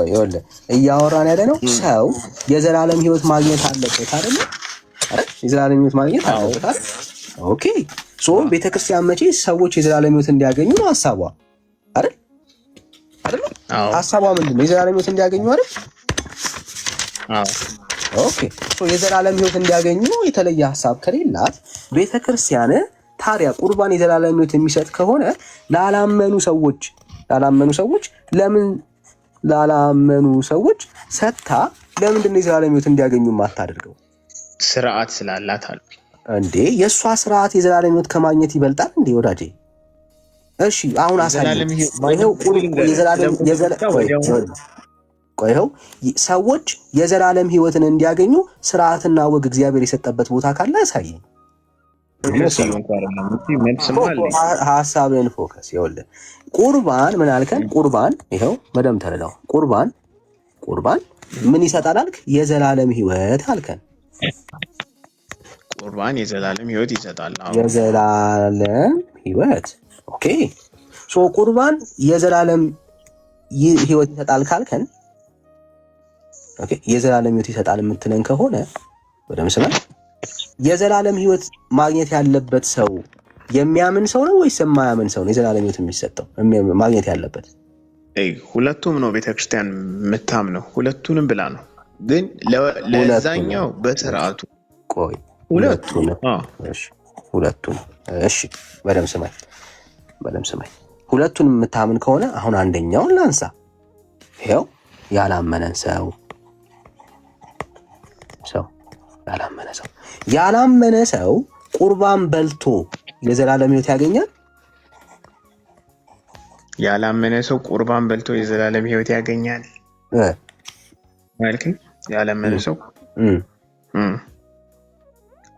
ይኸውልህ እያወራን ያለ ነው ሰው የዘላለም ህይወት ማግኘት አለበት አይደል? የዘላለም ህይወት ማግኘት አለበት አይደል? ኦኬ ሶ ቤተክርስቲያን መቼ ሰዎች የዘላለም ህይወት እንዲያገኙ ነው ሐሳቧ አይደል? አይደል? ሐሳቧ ምንድነው? የዘላለም ህይወት እንዲያገኙ አይደል? ኦኬ ሶ የዘላለም ህይወት እንዲያገኙ የተለየ ሐሳብ ከሌላት ቤተክርስቲያን ታዲያ ቁርባን የዘላለም ህይወት የሚሰጥ ከሆነ ላላመኑ ሰዎች ለምን ላላመኑ ሰዎች ሰጥታ ለምንድን ነው የዘላለም ህይወት እንዲያገኙ ማታደርገው? ስርዓት ስላላት አሉ እንዴ? የእሷ ስርዓት የዘላለም ህይወት ከማግኘት ይበልጣል እንዴ ወዳጄ? እሺ አሁን አሳየው። ይኸው ሰዎች የዘላለም ህይወትን እንዲያገኙ ስርዓትና ወግ እግዚአብሔር የሰጠበት ቦታ ካለ ያሳየኝ። ሐሳብን ፎከስ ይኸውልህ ቁርባን ምን አልከን? ቁርባን ይኸው በደምብ ተረዳው። ቁርባን ምን ይሰጣል አልክ? የዘላለም ህይወት አልከን። ቁርባን የዘላለም ህይወት ይሰጣል። የዘላለም ህይወት ኦኬ ሶ ቁርባን የዘላለም ህይወት ይሰጣል ካልከን ኦኬ የዘላለም ህይወት ይሰጣል የምትለን ከሆነ በደምብ ስማ። የዘላለም ህይወት ማግኘት ያለበት ሰው የሚያምን ሰው ነው ወይስ የማያምን ሰው ነው የዘላለም ህይወት የሚሰጠው ማግኘት ያለበት? ሁለቱም ነው ቤተክርስቲያን የምታምነው፣ ሁለቱንም ብላ ነው። ግን ለዛኛው በስርዓቱ ቆይ ሁለቱም እሺ በደምብ ስማኝ። ሁለቱንም የምታምን ከሆነ አሁን አንደኛውን ላንሳ። ይኸው ያላመነ ሰው ቁርባን በልቶ የዘላለም ህይወት ያገኛል? ያላመነ ሰው ቁርባን በልቶ የዘላለም ህይወት ያገኛል ማለት ነው። ያላመነ ሰው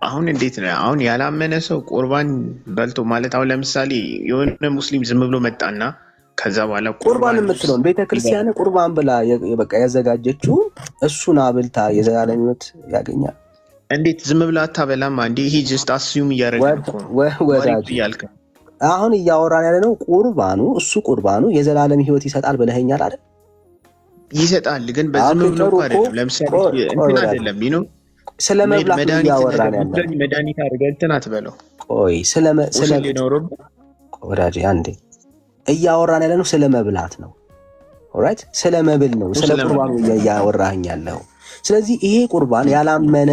አሁን እንዴት ነው? አሁን ያላመነ ሰው ቁርባን በልቶ ማለት አሁን ለምሳሌ የሆነ ሙስሊም ዝም ብሎ መጣና ከዛ በኋላ ቁርባን የምትለውን ቤተክርስቲያን ቁርባን ብላ በቃ ያዘጋጀችውን እሱን አብልታ የዘላለም ህይወት ያገኛል? እንዴት ዝም ብላ አታበላማ እንዴ? ይሄ ጀስት አስዩም እያደረገ ነው። አሁን እያወራን ያለ ነው ቁርባኑ የዘላለም ህይወት ይሰጣል ብለኸኛል አይደል? ይሰጣል ግን በዝም ብሎ አይደለም። ለምሳሌ እንትን አይደለም ነው ስለመብላት እያወራን ያለ መድኃኒት አድርገህ እንትን አትበለው። ቆይ ወዳጄ አንዴ እያወራን ያለ ነው ስለመብላት ነው። ኦራይት ስለመብል ነው፣ ስለ ቁርባኑ እያወራኸኝ ያለው። ስለዚህ ይሄ ቁርባን ያላመነ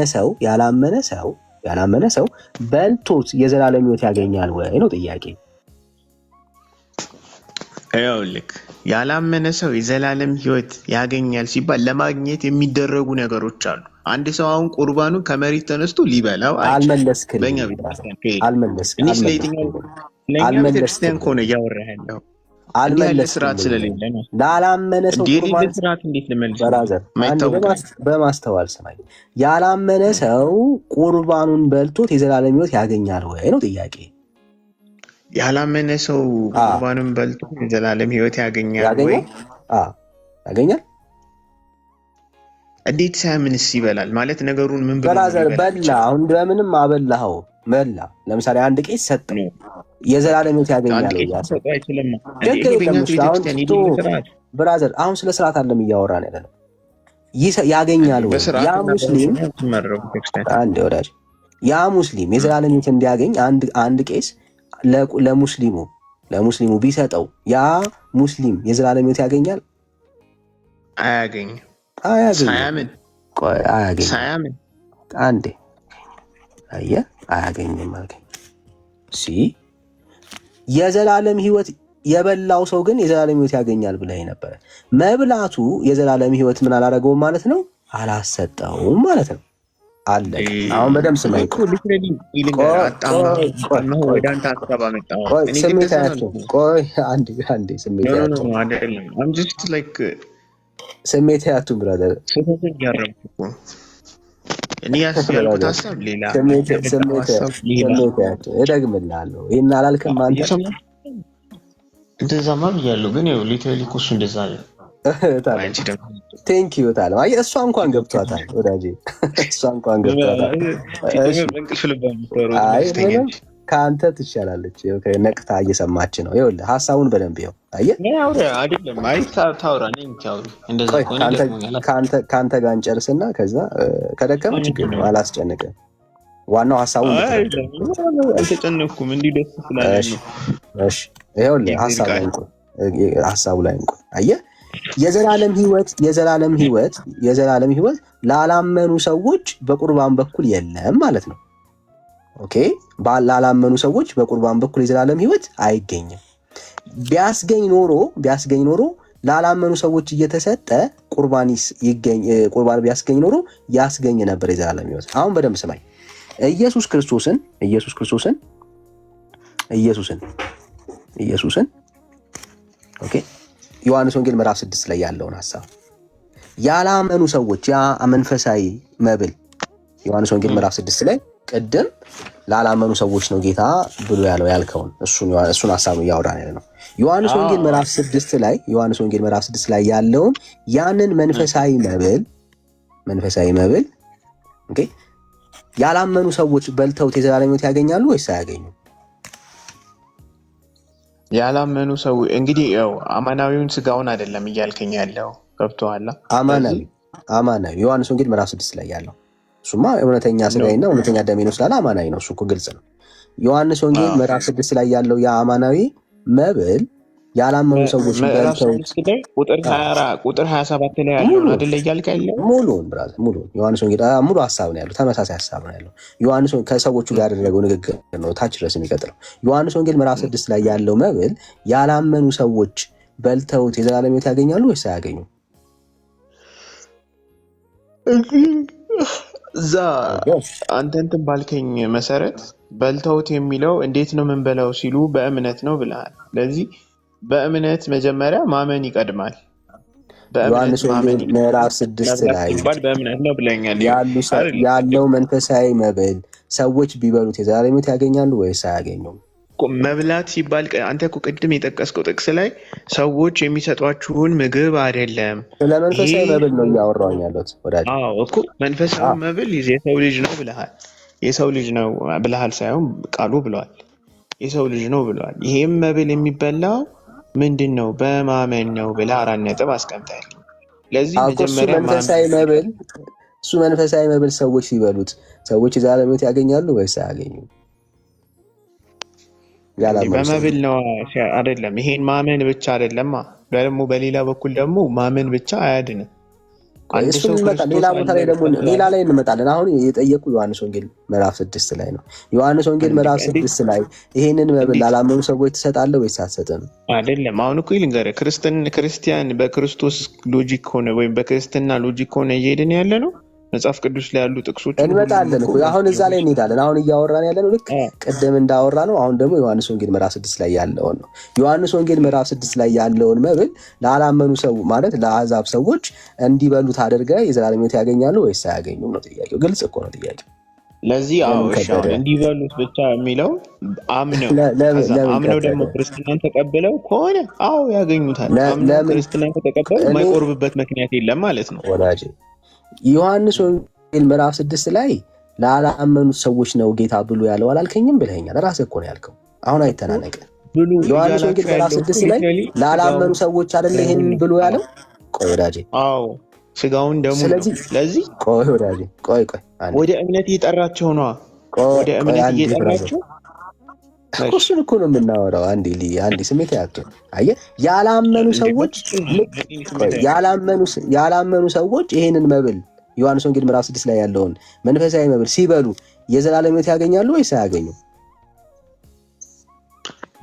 ሰው በልቶት የዘላለም ህይወት ያገኛል ወይ ነው ጥያቄ። ይኸውልህ ያላመነ ሰው የዘላለም ህይወት ያገኛል ሲባል ለማግኘት የሚደረጉ ነገሮች አሉ። አንድ ሰው አሁን ቁርባኑን ከመሬት ተነስቶ ሊበላው አልመለስክም። በእኛ ቤተክርስቲያን ከሆነ እያወራህ ያለው ስርዓት ስለሌለ ነው። ላላመነ ሰው ቁርባን ስርዓት እንዴት ልመልስ? በማስተዋል ስማኝ። ያላመነ ሰው ቁርባኑን በልቶት የዘላለም ህይወት ያገኛል ወይ ነው ጥያቄ። ያላመነ ሰው ቁርባኑን በልቶ የዘላለም ህይወት ያገኛል ወይ? ያገኛል። እንዴት ሳያምንስ ይበላል ማለት ነገሩን ምን ብሎ በላ? አሁን በምንም አበላኸው በላ። ለምሳሌ አንድ ቄስ ሰጠ የዘላለም ህይወት ያገኛል ብራዘር። አሁን ስለ ስርዓት አለም እያወራን ያለ ነው። ያገኛል ወይ? ያ ሙስሊም የዘላለም ህይወት እንዲያገኝ አንድ ቄስ ለሙስሊሙ ቢሰጠው ያ ሙስሊም የዘላለም ህይወት ያገኛል? አያገኝም። ሳያምን አንዴ አየህ፣ አያገኝም አልከኝ። የዘላለም ህይወት የበላው ሰው ግን የዘላለም ህይወት ያገኛል ብለህ ነበረ። መብላቱ የዘላለም ህይወት ምን አላደረገውም ማለት ነው? አላሰጠውም ማለት ነው። አለ አሁን በደምብ ስማኝ። ስሜታቱ ብራዘር እደግምልሃለሁ። ይሄን አላልክም አንተ? እንደዛማ ብያለሁ፣ ግን ያው ሊትራሊ እኮ እሱ እንደዛ ነው። ቴንክ ዩ ታለ እሷ እንኳን ገብቷታል ወዳጄ፣ እሷ እንኳን ገብቷታል። ከአንተ ትሻላለች። ነቅታ እየሰማች ነው። ይኸውልህ ሀሳቡን በደንብ ይኸው አየህ። አይደለም አይ ታውራ ነኝ ታውሪ እንደዛ ከአንተ ጋር እንጨርስና ከዛ ከደከመ ችግር ነው አላስጨንቅም። ዋናው ሀሳቡን አልተጨነኩም እንዲህ ደስ ስላለኝ ነው። እሺ ይኸውልህ ሀሳቡ ላይ እንቆይ። አየህ የዘላለም ህይወት ላላመኑ ሰዎች በቁርባን በኩል የለም ማለት ነው። ኦኬ ላላመኑ ሰዎች በቁርባን በኩል የዘላለም ህይወት አይገኝም። ቢያስገኝ ኖሮ ላላመኑ ሰዎች እየተሰጠ ቁርባን ቢያስገኝ ኖሮ ያስገኝ ነበር የዘላለም ህይወት። አሁን በደንብ ስማኝ። ኢየሱስ ክርስቶስን ኦኬ ዮሐንስ ወንጌል ምዕራፍ 6 ላይ ያለውን ሐሳብ ያላመኑ ሰዎች ያ መንፈሳዊ መብል ዮሐንስ ወንጌል ምዕራፍ 6 ላይ ቅድም ላላመኑ ሰዎች ነው ጌታ ብሎ ያልከውን እሱን ሐሳብ እያወራን ያለ ነው። ዮሐንስ ወንጌል ምዕራፍ 6 ላይ ያለውን ያንን መንፈሳዊ መብል ኦኬ ያላመኑ ሰዎች በልተውት የዘላለም ሕይወት ያገኛሉ ወይስ አያገኙም? ያላመኑ ሰው እንግዲህ ያው አማናዊውን ስጋውን አይደለም እያልከኝ ያለው ገብቶሃል? አማናዊ ዮሐንስ ወንጌል ምዕራፍ 6 ላይ ያለው እሱማ እውነተኛ ስጋዬና እውነተኛ ደሜ ነው ስላለ አማናዊ ነው። እሱ እኮ ግልጽ ነው። ዮሐንስ ወንጌል ምዕራፍ 6 ላይ ያለው ያ አማናዊ መብል ያላመኑ ሰዎች በልተውት ቁጥር 27 ላይ ያለው አይደል እያልከ ያለው ሙሉውን ዮሐንስ ወንጌል ሙሉ ሐሳብ ነው ያለው። ተመሳሳይ ሐሳብ ነው ያለው። ዮሐንስ ከሰዎቹ ጋር ያደረገው ንግግር ነው ታች ድረስ የሚቀጥለው። ዮሐንስ ወንጌል ምዕራፍ 6 ላይ ያለው መብል ያላመኑ ሰዎች በልተውት የዘላለም ሕይወት ያገኛሉ ወይስ አያገኙም? እዛ አንተ እንትን ባልከኝ መሰረት በልተውት የሚለው እንዴት ነው የምንበላው ሲሉ በእምነት ነው ብለሃል። ስለዚህ በእምነት መጀመሪያ ማመን ይቀድማል። ዮሐንስ ወንጌል ምዕራፍ 6 ላይ በእምነት ነው ብለኛል ያለው መንፈሳዊ መብል ሰዎች ቢበሉት የዘላለም ሕይወት ያገኛሉ ወይስ አያገኙም? መብላት ሲባል አንተ እኮ ቅድም የጠቀስከው ጥቅስ ላይ ሰዎች የሚሰጧችሁን ምግብ አይደለም፣ ስለ መንፈሳዊ መብል ነው እያወራሁኝ ያለሁት ወዳጅ። እኮ መንፈሳዊ መብል የሰው ልጅ ነው ብለሃል። የሰው ልጅ ነው ብለሃል ሳይሆን ቃሉ ብለዋል የሰው ልጅ ነው ብለዋል። ይሄም መብል የሚበላው ምንድን ነው? በማመን ነው ብለህ 4 ነጥብ አስቀምጣል። ለዚህ መጀመሪያ መንፈሳዊ መብል ሰዎች ሲበሉት ሰዎች የዘላለም ሕይወት ያገኛሉ ወይስ አያገኙም? በመብል ነው አይደለም። ይሄን ማመን ብቻ አይደለም ደግሞ በሌላ በኩል ደግሞ ማመን ብቻ አያድንም። ሌላ ላይ እንመጣለን። አሁን የጠየቁ ዮሐንስ ወንጌል ምዕራፍ 6 ላይ ነው። ዮሐንስ ወንጌል ምዕራፍ 6 ላይ ይሄንን መብል ላላመኑ ሰዎች ትሰጣለህ ወይስ አትሰጥም? አይደለም። አሁን እኮ ልንገርህ፣ ክርስቲያን በክርስቶስ ሎጂክ ሆነ ወይም በክርስትና ሎጂክ ሆነ እየሄድን ያለ ነው። መጽሐፍ ቅዱስ ላይ ያሉ ጥቅሶች እንመጣለን እኮ አሁን እዛ ላይ እንሄዳለን። አሁን እያወራን ያለ ነው ልክ ቅድም እንዳወራ ነው። አሁን ደግሞ ዮሐንስ ወንጌል ምዕራፍ 6 ላይ ያለውን ነው። ዮሐንስ ወንጌል ምዕራፍ 6 ላይ ያለውን መብል ላላመኑ ሰው ማለት ለአሕዛብ ሰዎች እንዲበሉት አድርገህ የዘላለም ሕይወት ያገኛሉ ወይስ አያገኙም ነው ጥያቄው። ግልጽ እኮ ነው ጥያቄው። ለዚህ እንዲበሉት ብቻ የሚለው አምነው ደግሞ ክርስትናን ተቀብለው ከሆነ ያገኙታል። አምነው ክርስትናን ተቀበለው የማይቆርብበት ምክንያት የለም ማለት ነው ወዳጄ። ዮሐንስ ወንጌል ምዕራፍ 6 ላይ ላላመኑት ሰዎች ነው ጌታ ብሎ ያለው አላልከኝም ብለኸኛል። ራስህ እኮ ነው ያልከው። አሁን አይተናነቅ። ዮሐንስ ወንጌል ምዕራፍ 6 ላይ ላላመኑ ሰዎች አይደለ ይሄን ብሎ ያለው? ቆይ ወዳጄ፣ ስጋውን ደግሞ ስለዚህ ቆይ ወዳጄ፣ ቆይ ወደ እምነት እየጠራቸው ነው። ወደ እምነት እየጠራቸው እሱን እኮ ነው የምናወራው። አንዴ ስሜት ያክል አየህ፣ ያላመኑ ሰዎች ይሄንን መብል ዮሐንስ ወንጌል ምዕራፍ 6 ላይ ያለውን መንፈሳዊ መብል ሲበሉ የዘላለም ሕይወት ያገኛሉ ወይስ አያገኙም?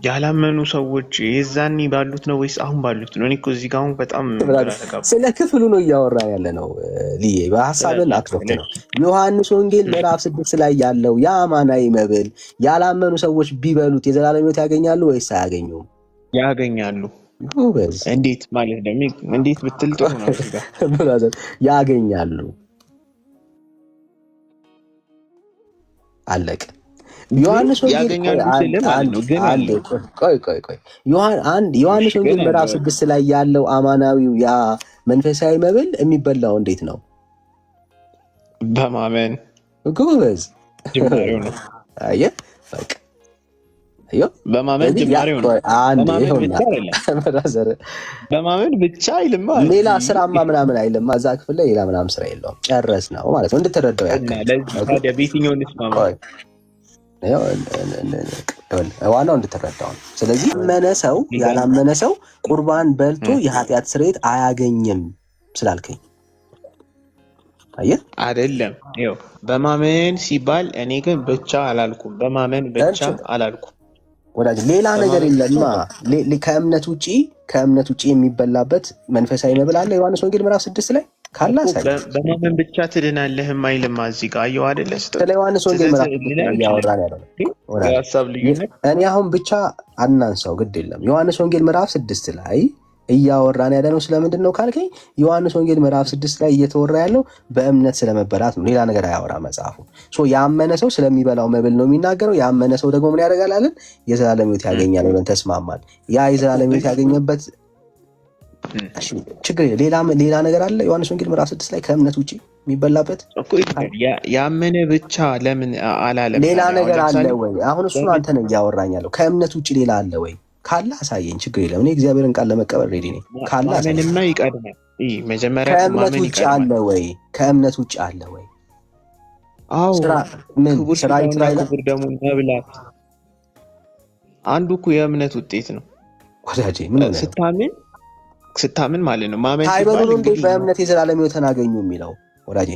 ያላመኑ ሰዎች የዛኔ ባሉት ነው ወይስ አሁን ባሉት ነው? እኔ እኮ እዚህ ጋር አሁን በጣም ስለ ክፍሉ ነው እያወራ ያለ ነው። ልዬ በሐሳብን አክብሮት ነው። ዮሐንስ ወንጌል ምዕራፍ 6 ላይ ያለው ያ አማናዊ መብል ያላመኑ ሰዎች ቢበሉት የዘላለም ሕይወት ያገኛሉ ወይስ አያገኙም? ያገኛሉ። ጎበዝ። እንዴት ማለት ደግሞ እንዴት ብትል ጥሩ ነው። ብራዘር ያገኛሉ። አለቀ። ዮሐንስ ወንጌል ምዕራፍ 6 ላይ ያለው አማናዊው ያ መንፈሳዊ መብል የሚበላው እንዴት ነው? በማመን። ጎበዝ። አየህ፣ በቃ በማመን ጅማሬው ነው። በማመን ብቻ አይልማ። ሌላ ስራማ ምናምን አይልማ። እዛ ክፍል ላይ ሌላ ምናምን ስራ የለውም። ጨረስ ነው ማለት ነው። እንድትረዳው ዋናው እንድትረዳው ነው። ስለዚህ ያመነ ሰው ያላመነ ሰው ቁርባን በልቶ የኃጢአት ስርየት አያገኝም ስላልከኝ አየህ አይደለም። ይኸው በማመን ሲባል እኔ ግን ብቻ አላልኩም። በማመን ብቻ አላልኩም ወዳጅ። ሌላ ነገር የለማ። ከእምነት ውጪ የሚበላበት መንፈሳዊ መብል አለ። ዮሐንስ ወንጌል ምዕራፍ 6 ላይ ካለ በማመን ብቻ ትድናለህም አይልም። እዚህ ጋር አየው አይደለ? ስለ ዮሐንስ ወንጌል ምዕራፍ 6 ላይ ያወራን ያለው የሀሳብ ልዩነት እኔ አሁን ብቻ አናንሳው ግድ የለም። ዮሐንስ ወንጌል ምዕራፍ 6 ላይ እያወራን ያለ ነው። ስለምንድን ነው ካልከኝ ዮሐንስ ወንጌል ምዕራፍ 6 ላይ እየተወራ ያለው በእምነት ስለመበላት ነው። ሌላ ነገር አያወራ መጽሐፉ። ያመነ ሰው ስለሚበላው መብል ነው የሚናገረው። ያመነ ሰው ደግሞ ምን ያደርጋል አለን? የዘላለም ሕይወት ያገኛል ብለን ተስማማል። ያ የዘላለም ሕይወት ያገኘበት ችግር ሌላ ነገር አለ ዮሐንስ ወንጌል ምዕራፍ 6 ላይ ከእምነት ውጪ የሚበላበት ያመነ ብቻ ለምን አላለም? ሌላ ነገር አለ ወይ? አሁን እሱን አንተ ነህ እያወራኝ ያለው። ከእምነት ውጪ ሌላ አለ ወይ? ካለ አሳየኝ፣ ችግር የለም። እኔ እግዚአብሔርን ቃል ለመቀበል ሬዲ ነኝ። ካለ ማመንማ ይቀድማል። መጀመሪያ ከእምነት ውጭ አለ ወይ? ከእምነት ውጭ አለ ወይ? አዎ፣ ክቡር ደግሞ መብላት አንዱ እኮ የእምነት ውጤት ነው ወዳጄ። ምን ሆነ? ስታምን ማለት ነው። ማመን ሲባል እንግዲህ በእምነት የዘላለም ሕይወትን አገኙ የሚለው ወዳጄ።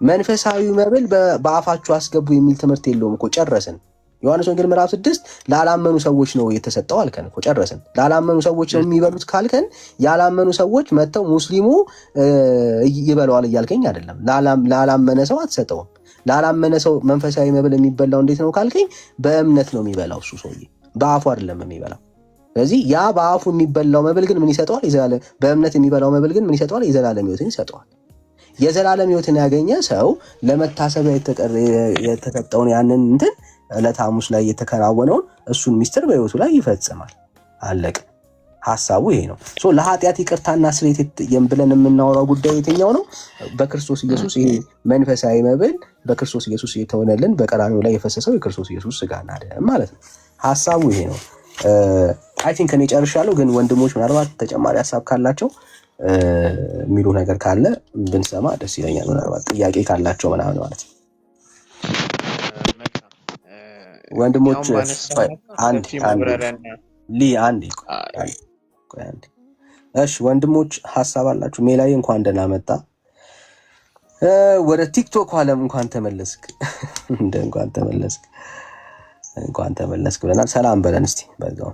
መንፈሳዊ መብል በአፋችሁ አስገቡ የሚል ትምህርት የለውም እኮ። ጨረስን። ዮሐንስ ወንጌል ምዕራፍ 6 ላላመኑ ሰዎች ነው የተሰጠው አልከን እኮ። ጨረስን። ላላመኑ ሰዎች ነው የሚበሉት ካልከን ያላመኑ ሰዎች መጥተው ሙስሊሙ ይበላዋል እያልከኝ አይደለም። ላላመነ ሰው አትሰጠውም። ላላመነ ሰው መንፈሳዊ መብል የሚበላው እንዴት ነው ካልከኝ በእምነት ነው የሚበላው። እሱ ሰውዬ በአፉ አይደለም የሚበላው። ስለዚህ ያ በአፉ የሚበላው መብል ግን ምን ይሰጠዋል? በእምነት የሚበላው መብል ግን ምን ይሰጠዋል? የዘላለም ሕይወትን ይሰጠዋል። የዘላለም ሕይወትን ያገኘ ሰው ለመታሰቢያ የተሰጠውን ያንን እንትን ዕለት ሐሙስ ላይ የተከናወነውን እሱን ሚስጥር በሕይወቱ ላይ ይፈጽማል። አለቀ። ሐሳቡ ይሄ ነው። ለኃጢአት ይቅርታና ስርየት ብለን የምናወራው ጉዳይ የትኛው ነው? በክርስቶስ ኢየሱስ ይሄ መንፈሳዊ መብል በክርስቶስ ኢየሱስ የተሆነልን በቀራንዮ ላይ የፈሰሰው የክርስቶስ ኢየሱስ ሥጋና ደም ማለት ነው። ሐሳቡ ይሄ ነው። አይ ቲንክ እኔ ጨርሻለሁ። ግን ወንድሞች ምናልባት ተጨማሪ ሐሳብ ካላቸው የሚሉ ነገር ካለ ብንሰማ ደስ ይለኛል። ምናልባት ጥያቄ ካላቸው ምናምን ማለት ነው። ወንድሞች እሺ፣ ወንድሞች ሀሳብ አላችሁ? ሜላይ እንኳን ደህና መጣ። ወደ ቲክቶክ ዓለም እንኳን ተመለስክ። እንኳን ተመለስክ ብለናል። ሰላም በለን እስቲ በዛው።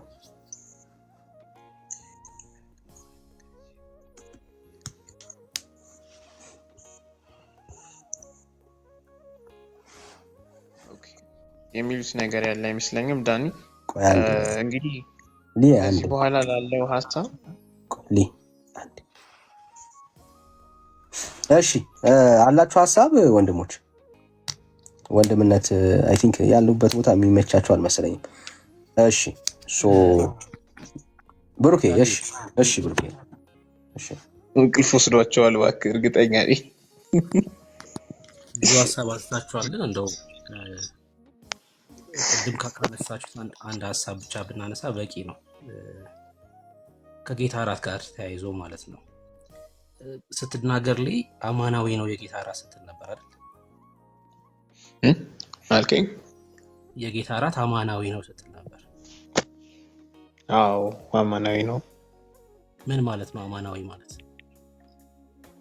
የሚሉት ነገር ያለ አይመስለኝም። ዳኒ እንግዲህ ከዚህ በኋላ ላለው ሀሳብ እሺ አላችሁ ሀሳብ ወንድሞች? ወንድምነት አይ ቲንክ ያሉበት ቦታ የሚመቻቸው አልመሰለኝም። እሺ ብሩኬ። እሺ ብሩኬ። እንቅልፍ ወስዷቸዋል እባክህ። እርግጠኛ ነኝ ብዙ ሀሳብ አልታችኋል። ግን እንደው ቅድም ካነሳችሁት አንድ ሀሳብ ብቻ ብናነሳ በቂ ነው። ከጌታ እራት ጋር ተያይዞ ማለት ነው። ስትናገር ላይ አማናዊ ነው የጌታ እራት ስትል ነበር አይደል? አልከኝ። የጌታ እራት አማናዊ ነው ስትል ነበር። አዎ አማናዊ ነው። ምን ማለት ነው አማናዊ ማለት?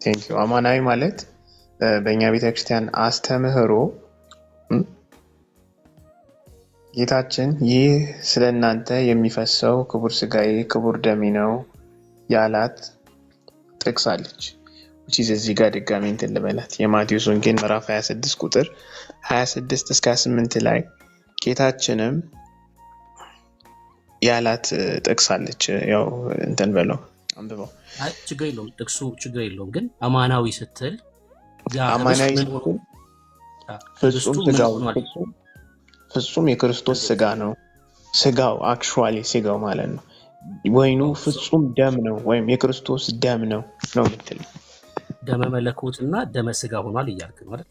ቴንኪው። አማናዊ ማለት በእኛ ቤተክርስቲያን አስተምህሮ ጌታችን ይህ ስለ እናንተ የሚፈሰው ክቡር ስጋዬ ክቡር ደሜ ነው ያላት ጥቅስ አለች። እዚህ ጋር ድጋሚ እንትን ልበላት። የማቴዎስ ወንጌል ምዕራፍ 26 ቁጥር 26 እስከ 28 ላይ ጌታችንም ያላት ጥቅስ አለች። ያው እንትን በለው አንብበው። አይ ችግር የለውም ጥቅሱ ችግር የለውም። ግን አማናዊ ስትል አማናዊ ፍጹም የክርስቶስ ስጋ ነው። ስጋው አክቹዋሊ ስጋው ማለት ነው። ወይኑ ፍጹም ደም ነው ወይም የክርስቶስ ደም ነው የምትል ደመ መለኮትና ደመ ስጋ ሆኗል እያልክ ነው አይደል?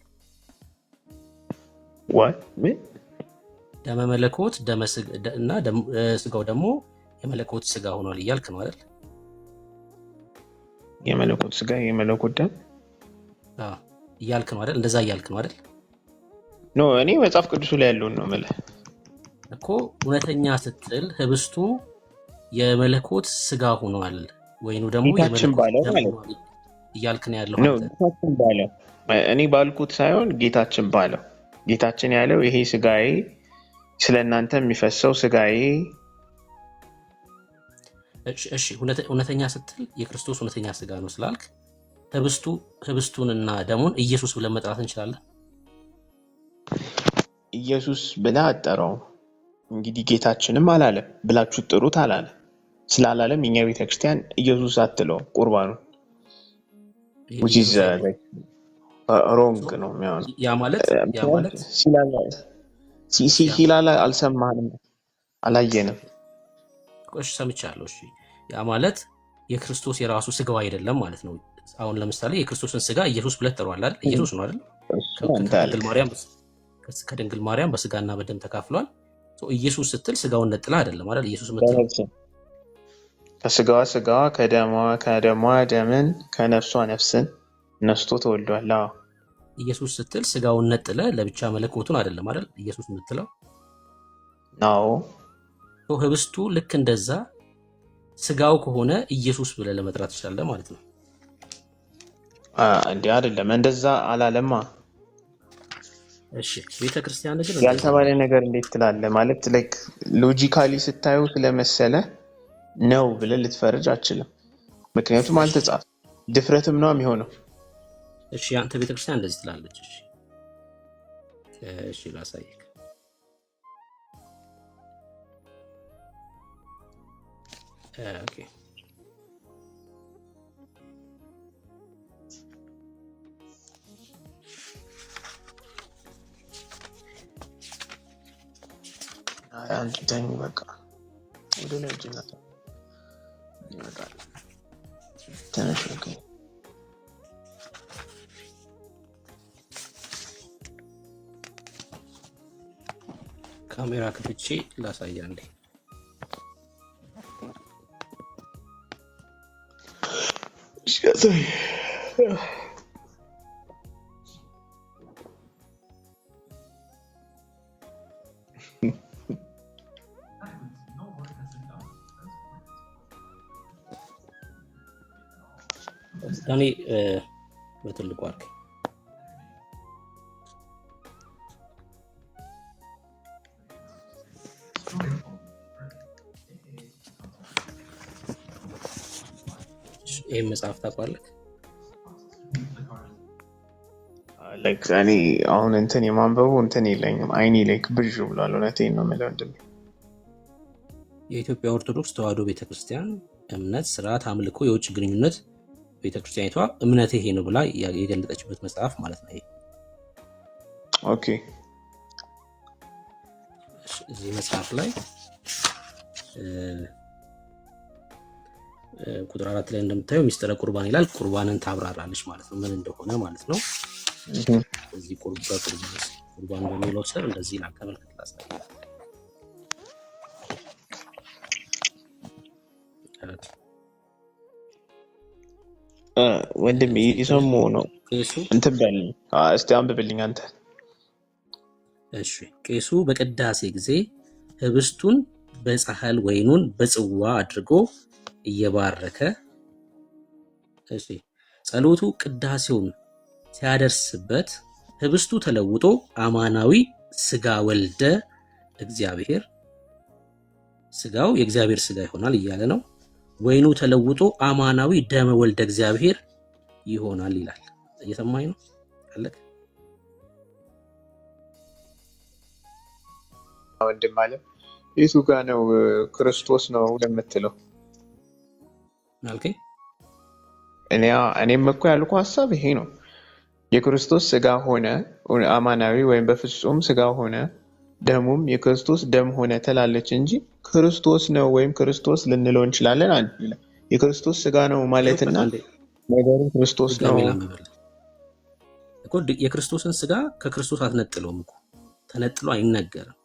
ደመ መለኮት እና ስጋው ደግሞ የመለኮት ስጋ ሆኗል እያልክ ነው አይደል? የመለኮት ስጋ የመለኮት ደም እያልክ ነው አይደል? እንደዛ እያልክ ነው አይደል? ኖ እኔ መጽሐፍ ቅዱሱ ላይ ያለውን ነው የምልህ እኮ። እውነተኛ ስትል ህብስቱ የመለኮት ስጋ ሆኗል ወይኑ ደግሞ ጌታችን ባለው ማለት ነው እያልክ ነው ያለው። ጌታችን ባለው እኔ ባልኩት ሳይሆን ጌታችን ባለው። ጌታችን ያለው ይሄ ስጋዬ ስለ እናንተ የሚፈሰው ስጋዬ። እሺ እውነተኛ ስትል የክርስቶስ እውነተኛ ስጋ ነው ስላልክ ህብስቱንና ደሙን ኢየሱስ ብለን መጥራት እንችላለን። ኢየሱስ ብለህ አጠራው። እንግዲህ ጌታችንም አላለም ብላችሁ ጥሩት አላለም። ስላላለም የኛ ቤተክርስቲያን ኢየሱስ አትለው ቁርባኑ ሮንግ ነው የሚሆነው። ያ ማለት ሲላላ አልሰማንም አላየንም። እሺ ሰምቻለሁ። እሺ ያ ማለት የክርስቶስ የራሱ ስጋው አይደለም ማለት ነው። አሁን ለምሳሌ የክርስቶስን ስጋ ኢየሱስ ብለህ ጠሯል አይደል? ኢየሱስ ነው አይደል? ከድንግል ማርያም በስጋና በደም ተካፍሏል። ኢየሱስ ስትል ስጋውን ነጥላ አይደለም አይደል? ኢየሱስ ምትለው ከስጋዋ ስጋዋ ከደሟ ደምን ከነፍሷ ነፍስን ነስቶ ተወልዷል። ኢየሱስ ስትል ስጋውን ነጥለ ለብቻ መለኮቱን አይደለም አይደል? ኢየሱስ የምትለው ነው። ህብስቱ ልክ እንደዛ ስጋው ከሆነ ኢየሱስ ብለህ ለመጥራት ትችላለህ ማለት ነው። እንዴ አይደለም፣ እንደዛ አላለማ። እሺ ቤተክርስቲያን ግን ያልተባለ ነገር እንዴት ትላለህ? ማለት ላይክ ሎጂካሊ ስታየው ስለመሰለ ነው ብለህ ልትፈርጅ አትችልም። ምክንያቱም አልተጻፈም፣ ድፍረትም ነው የሚሆነው። እሺ አንተ ቤተክርስቲያን እንደዚህ ትላለች። እሺ ላሳይክ። ኦኬ አንድ ታይም በቃ ወደ ላይ ጅና ይመጣል። ተነሽ ኦኬ ካሜራ ከፍቼ ላሳያ እንዴ። ዳኒ በትልቁ አርክ ይሄን መጽሐፍ ታውቃለህ? ላይክ እኔ አሁን እንትን የማንበቡ እንትን የለኝም። አይኔ ላይክ ብዥ ብሏል። እውነቴን ነው የምለው። የኢትዮጵያ ኦርቶዶክስ ተዋሕዶ ቤተክርስቲያን እምነት፣ ስርዓት፣ አምልኮ፣ የውጭ ግንኙነት ቤተክርስቲያኒቷ እምነት ይሄ ነው ብላ የገለጠችበት መጽሐፍ ማለት ነው። ይሄ ኦኬ። እዚህ መጽሐፍ ላይ ቁጥር 4 ላይ እንደምታየው ሚስጥረ ቁርባን ይላል። ቁርባንን ታብራራለች ማለት ነው፣ ምን እንደሆነ ማለት ነው። እዚህ ቁርባን በሚለው ስር እንደዚህ ይላል። ተመልከት ላሳየህ። ወንድም ይሰሙ ነው እንትን በልኝ እስቲ አንብብልኝ አንተ። እሺ ቄሱ በቅዳሴ ጊዜ ህብስቱን በጻሕል ወይኑን በጽዋ አድርጎ እየባረከ እሺ ጸሎቱ ቅዳሴውን ሲያደርስበት ህብስቱ ተለውጦ አማናዊ ስጋ ወልደ እግዚአብሔር ስጋው የእግዚአብሔር ስጋ ይሆናል እያለ ነው። ወይኑ ተለውጦ አማናዊ ደመ ወልደ እግዚአብሔር ይሆናል ይላል። እየሰማኝ ነው? አለክ ወንድም አለ። የቱ ጋር ነው ክርስቶስ ነው ለምትለው? አልከ እኔም እኮ ያልኩ ሐሳብ ይሄ ነው። የክርስቶስ ስጋ ሆነ አማናዊ ወይም በፍጹም ስጋ ሆነ ደሙም የክርስቶስ ደም ሆነ ትላለች እንጂ ክርስቶስ ነው ወይም ክርስቶስ ልንለው እንችላለን። አንድ የክርስቶስ ስጋ ነው ማለትና ነገሩ ክርስቶስ ነው እኮ። የክርስቶስን ስጋ ከክርስቶስ አትነጥለውም እኮ፣ ተነጥሎ አይነገርም።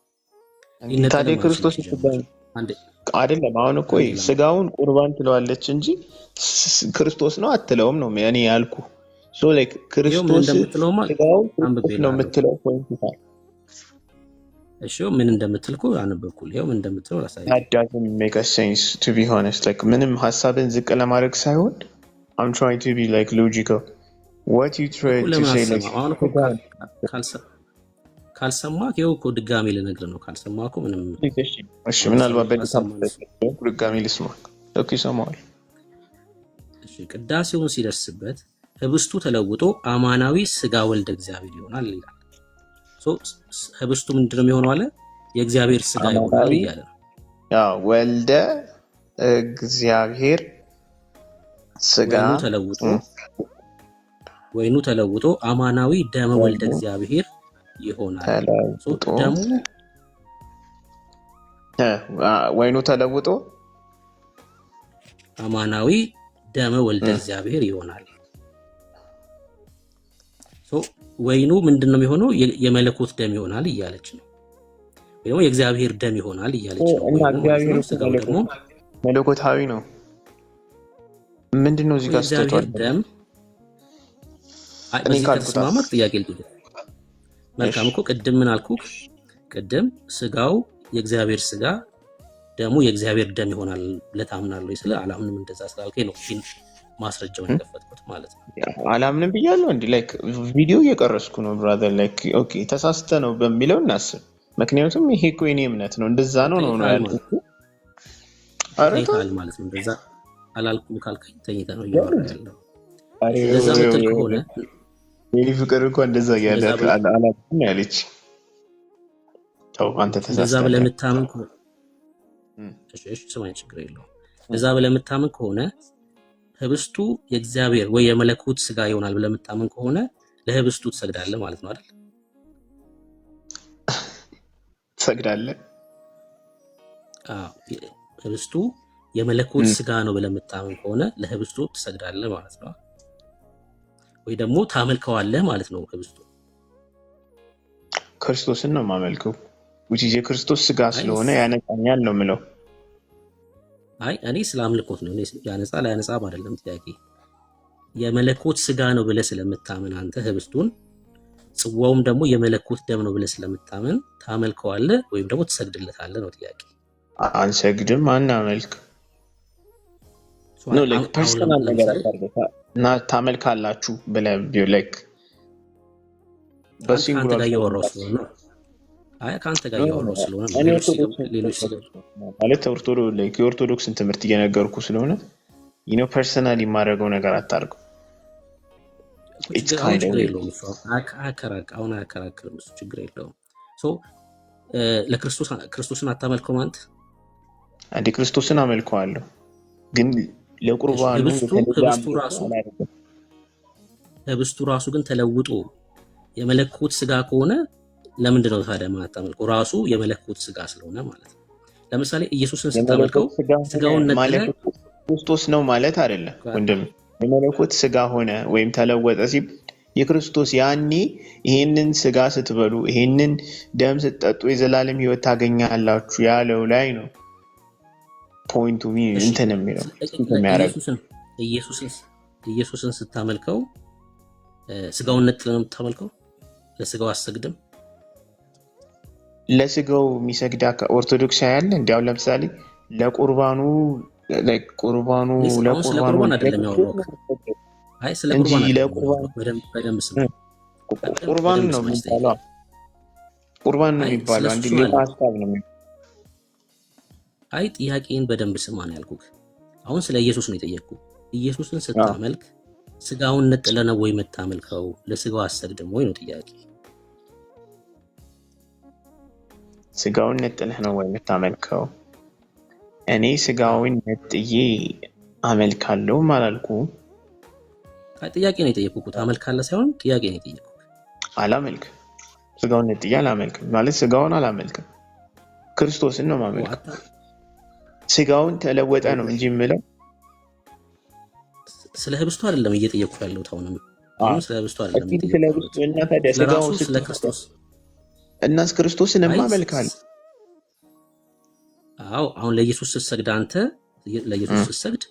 ታዲያ ክርስቶስ አይደለም። አሁን እኮ ስጋውን ቁርባን ትለዋለች እንጂ ክርስቶስ ነው አትለውም ነው እኔ ያልኩ። ሶ ላይክ ክርስቶስ ስጋውን ነው የምትለው ፖይንት። እሺ ምን እንደምትልኩ አነበብኩልህ። ይሄው ምን እንደምትለው ራሳይ that doesn't make a sense to be honest. like ምንም ሐሳብን ዝቅ ለማድረግ ሳይሆን I'm trying to be like logical. what you try to say like ካልሰማክ ይኸው እኮ ድጋሜ ልነግርህ ነው። ካልሰማኩ ምንም እሺ ምናልባት ድጋሜ ልስማክ። ኦኬ ሰማዋል። እሺ ቅዳሴውን ሲደርስበት ህብስቱ ተለውጦ አማናዊ ስጋ ወልደ እግዚአብሔር ይሆናል ይላል። ህብስቱ ምንድነው የሚሆነው አለ? የእግዚአብሔር ስጋ ይሆናል ይላል። ያው ወልደ እግዚአብሔር ስጋ ወይኑ ተለውጦ አማናዊ ደመ ወልደ እግዚአብሔር ይሆናል። ደሙ ወይኑ ተለውጦ አማናዊ ደመ ወልደ እግዚአብሔር ይሆናል። ወይኑ ምንድነው የሚሆነው? የመለኮት ደም ይሆናል እያለች ነው። ወይም የእግዚአብሔር ደም ይሆናል እያለች ነው። እግዚአብሔር ስጋው ደግሞ መለኮታዊ ነው። ምንድነው እዚህ ጋር ስተቷል? ደም በዚህ ከተስማማክ ጥያቄ ልጠይቅ። መልካም እኮ ቅድም ምን አልኩክ? ቅድም ስጋው የእግዚአብሔር ስጋ ደሙ የእግዚአብሔር ደም ይሆናል ብለህ ታምናለህ ስለ አላምንም እንደዛ ስላልከኝ ነው ግን ማስረጃውን የከፈትኩት ማለት ነው። አላምንም ብያለሁ እንዴ? ላይክ ቪዲዮ እየቀረስኩ ነው ብራዘር። ላይክ ኦኬ ተሳስተ ነው በሚለው እናስብ። ምክንያቱም ይሄ እኮ የኔ እምነት ነው እንደዛ ነው ያልኩት። አረታል ማለት ነው እንደዛ አላልኩም ካልከኝ ተኝተህ ነው እያወራህ ያለው። እንደዛ ምትል ከሆነ የኔ ፍቅር እኮ እንደዛ ያለ አላልኩም ያለች ተው አንተ ተሳስተህ እንደዛ ብለህ የምታምን ከሆነ እሺ ስማኝ ችግር የለውም። እንደዛ ብለህ የምታምን ከሆነ ህብስቱ የእግዚአብሔር ወይ የመለኮት ስጋ ይሆናል ብለህ የምታምን ከሆነ ለህብስቱ ትሰግዳለህ ማለት ነው አይደል? ትሰግዳለህ? ህብስቱ የመለኮት ስጋ ነው ብለህ የምታምን ከሆነ ለህብስቱ ትሰግዳለህ ማለት ነው። ወይ ደግሞ ታመልከዋለህ ማለት ነው። ህብስቱ ክርስቶስን ነው የማመልከው which is የክርስቶስ ስጋ ስለሆነ ያነጻኛል ነው የምለው። አይ እኔ ስላምልኮት ነው። እኔ ያነጻ ላይ አይደለም ጥያቄ። የመለኮት ስጋ ነው ብለህ ስለምታምን አንተ ህብስቱን ጽዋውም ደግሞ የመለኮት ደም ነው ብለህ ስለምታምን ታመልከዋለህ ወይም ደግሞ ትሰግድለታለህ ነው ጥያቄ። አንሰግድም አናመልክ ነው like personal ነገር እና ታመልካላችሁ ብለህ ቢላይክ በሲንጉላር ያወራው ስለሆነ አይ ካንተ ጋር ያወራው ስለሆነ ሌሎች ማለት የኦርቶዶክስን ትምህርት እየነገርኩ ስለሆነ ፐርሰናሊ የማደርገው ነገር አታርጉ። አከራክርም እሱ ችግር የለውም። ለክርስቶስን አታመልከው ማለት አንዴ ክርስቶስን አመልከዋለሁ ግን ለቁርባኑ ህብስቱ ራሱ ግን ተለውጦ የመለኮት ስጋ ከሆነ ለምንድን ነው ታዲያ ማታመልከው? ራሱ የመለኮት ስጋ ስለሆነ ማለት ነው። ለምሳሌ ኢየሱስን ስታመልከው ስጋውን ነጥለህ ክርስቶስ ነው ማለት አይደለም ወንድም። የመለኮት ስጋ ሆነ ወይም ተለወጠ ሲል የክርስቶስ ያኔ ይሄንን ስጋ ስትበሉ ይሄንን ደም ስትጠጡ የዘላለም ህይወት ታገኛላችሁ ያለው ላይ ነው ፖይንቱ እንትን የሚለው ኢየሱስን ስታመልከው ስጋውን ነጥለህ ነው የምታመልከው። ለስጋው አሰግድም። ለስጋው የሚሰግዳ ኦርቶዶክስ ያለ እንዲያው ለምሳሌ ለቁርባኑ ለቁርባን አይደለም ያወራው። አይ ስለ ቁርባን በደንብ ስም ቁርባን ነው የሚባለው። ቁርባን ነው የሚባለው አንድ ሌላ ሀሳብ ነው። አይ ጥያቄን በደንብ ስማ ነው ያልኩህ። አሁን ስለ ኢየሱስ ነው የጠየቅኩህ። ኢየሱስን ስታመልክ ስጋውን ነጥለህ ነው ወይ የምታመልከው? ለስጋው አሰግድም ወይ ነው ጥያቄ። ስጋውን ነጥለህ ነው ወይ የምታመልከው? እኔ ስጋውን ነጥዬ አመልካለሁ አላልኩም። ጥያቄ ነው የጠየቅኩት። አመልካለህ ሳይሆን ጥያቄ ነው የጠየቅኩት። አላመልክም። ስጋውን ነጥዬ አላመልክም ማለት ስጋውን አላመልክም፣ ክርስቶስን ነው የማመልከው። ስጋውን ተለወጠ ነው እንጂ የምለው ስለ ህብስቱ አይደለም እየጠየቅኩ ያለሁት። አሁንም ስለ ህብስቱ አይደለም ስለ ክርስቶስን ማመልካለሁ። አዎ አሁን ለኢየሱስ ስትሰግድ አንተ ለኢየሱስ ስትሰግድ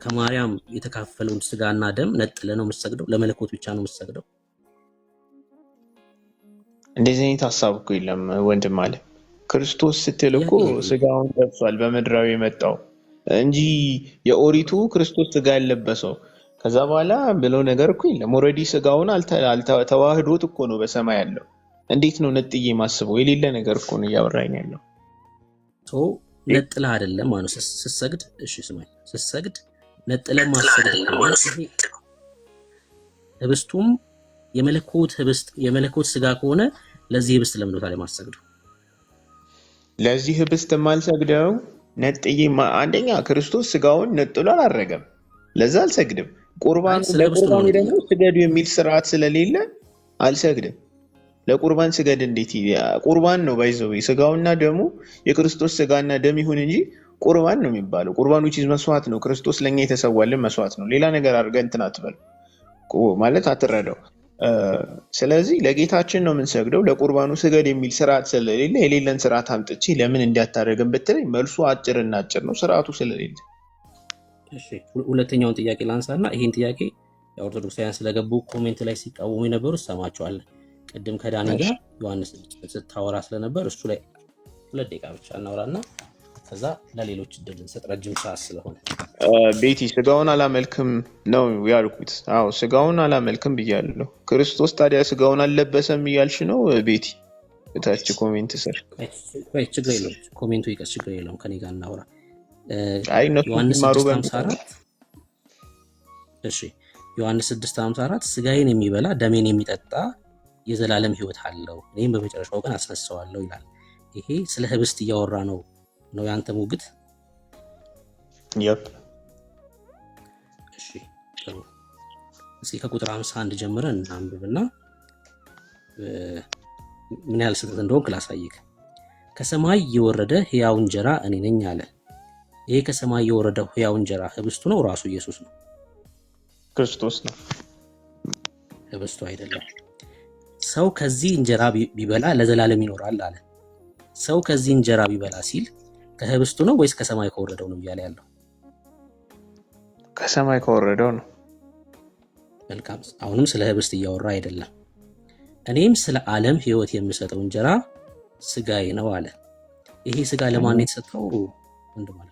ከማርያም የተካፈለውን ስጋና ደም ነጥለ ነው የምትሰግደው? ለመለኮት ብቻ ነው የምትሰግደው? እንደዚህ አይነት ሀሳብ እኮ የለም ወንድም አለ። ክርስቶስ ስትል እኮ ስጋውን ለብሷል በምድራዊ የመጣው እንጂ የኦሪቱ ክርስቶስ ስጋ ያለበሰው ከዛ በኋላ ብለው ነገር እኮ የለም። ኦልሬዲ ስጋውን ተዋህዶት እኮ ነው በሰማይ ያለው። እንዴት ነው ነጥዬ ማስበው? የሌለ ነገር እኮ ነው እያወራኝ ያለው። ነጥላ አይደለም ማለት ስትሰግድ። እሺ ስማኝ፣ ስትሰግድ ነጥለ ማሰግድ ህብስቱም የመለኮት ስጋ ከሆነ ለዚህ ህብስት ለምን ነው ታዲያ ማሰግደው? ለዚህ ህብስት የማልሰግደው ነጥዬ አንደኛ ክርስቶስ ስጋውን ነጥሎ አላረገም፣ ለዛ አልሰግድም። ቁርባን ለቁርባን ደግሞ ስገዱ የሚል ስርዓት ስለሌለ አልሰግድም። ለቁርባን ስገድ እንዴት? ቁርባን ነው ባይዘው ስጋውና ደሙ የክርስቶስ ስጋና ደም ይሁን እንጂ ቁርባን ነው የሚባለው። ቁርባን which is መስዋዕት ነው። ክርስቶስ ለኛ የተሰዋልን መስዋዕት ነው። ሌላ ነገር አድርገህ እንትን አትበል ማለት አትረዳው። ስለዚህ ለጌታችን ነው የምንሰግደው። ለቁርባኑ ስገድ የሚል ስርዓት ስለሌለ የሌለን ስርዓት አምጥቼ ለምን እንዲያታደርግም ብትለኝ መልሱ አጭርና አጭር ነው፣ ስርዓቱ ስለሌለ። እሺ ሁለተኛውን ጥያቄ ላንሳና ይሄን ጥያቄ የኦርቶዶክሳውያን ስለገቡ ኮሜንት ላይ ሲቃወሙ የነበሩ ሰማቸዋለን። ቅድም ከዳኒ ጋር ዮሐንስ ስታወራ ስለነበር እሱ ላይ 2 ደቂቃ ብቻ እናወራና ከዛ ለሌሎች እድል እንሰጥ፣ ረጅም ሰዓት ስለሆነ። ቤቲ ስጋውን አላመልክም ነው ያልኩት። አዎ ስጋውን አላመልክም ብያለሁ። ክርስቶስ ታዲያ ስጋውን አልለበሰም እያልሽ ነው ቤቲ? እታች ኮሜንት ስር ችግር የለውም፣ ኮሜንቱ ይቀር፣ ችግር የለውም። ከኔ ጋር እናወራ። ዮሐንስ 6:54 እሺ ዮሐንስ 6:54 ስጋዬን የሚበላ ደሜን የሚጠጣ የዘላለም ሕይወት አለው፣ እኔም በመጨረሻው ቀን አስነሳዋለሁ ይላል። ይሄ ስለ ህብስት እያወራ ነው ያንተ ሙግት? እሺ ጥሩ። እስኪ ከቁጥር 51 ጀምረን እናንብብና ምን ያህል ስህተት እንደሆንክ ላሳይክ። ከሰማይ የወረደ ሕያው እንጀራ እኔ ነኝ አለ። ይሄ ከሰማይ የወረደው ሕያው እንጀራ ህብስቱ ነው? ራሱ ኢየሱስ ነው? ክርስቶስ ነው። ህብስቱ አይደለም። ሰው ከዚህ እንጀራ ቢበላ ለዘላለም ይኖራል አለ። ሰው ከዚህ እንጀራ ቢበላ ሲል ከህብስቱ ነው ወይስ ከሰማይ ከወረደው ነው እያለ ያለው? ከሰማይ ከወረደው ነው። መልካም። አሁንም ስለ ህብስት እያወራ አይደለም። እኔም ስለ ዓለም ህይወት የምሰጠው እንጀራ ስጋዬ ነው አለ። ይሄ ስጋ ለማን ነው የተሰጠው? ማለት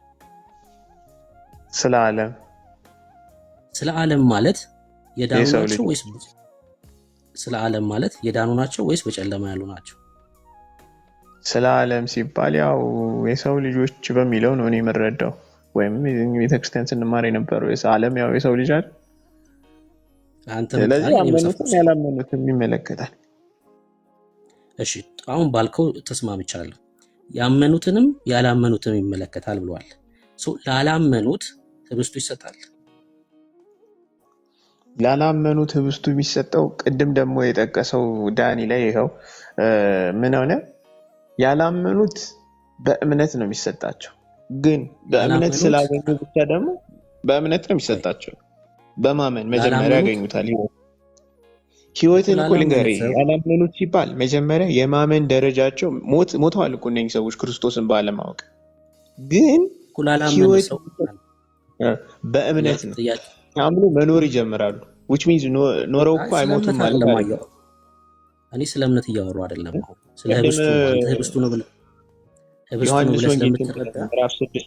ስለ ዓለም ማለት የዳኑ ናቸው ወይስ ስለ ዓለም ማለት የዳኑ ናቸው ወይስ በጨለማ ያሉ ናቸው? ስለ ዓለም ሲባል ያው የሰው ልጆች በሚለው ነው እኔ የምረዳው፣ ወይም ቤተክርስቲያን ስንማር የነበረው ዓለም ያው የሰው ልጅ አይደል? ስለዚህ ያመኑትም ያላመኑትም ይመለከታል። እሺ አሁን ባልከው ተስማምቻለሁ። ያመኑትንም ያላመኑትም ይመለከታል ብሏል። ላላመኑት ህብስቱ ይሰጣል? ላላመኑት ህብስቱ የሚሰጠው ቅድም ደግሞ የጠቀሰው ዳኒ ላይ ይኸው ምን ሆነ? ያላመኑት በእምነት ነው የሚሰጣቸው። ግን በእምነት ስላገኙ ብቻ ደግሞ በእምነት ነው የሚሰጣቸው። በማመን መጀመሪያ ያገኙታል ህይወትን እኮ ልንገርህ። ያላመኑት ሲባል መጀመሪያ የማመን ደረጃቸው ሞተዋል እኮ እነኝህ ሰዎች ክርስቶስን ባለማወቅ። ግን ህይወት በእምነት ነው። አምኖ መኖር ይጀምራሉ። which means ኖረው እኮ አይሞቱም ማለት ነው። እኔ ስለ እምነት እያወራሁ አይደለም። ስለ ህብስቱ ነው ብለህ ዮሐንስ ወንጌል ምዕራፍ 6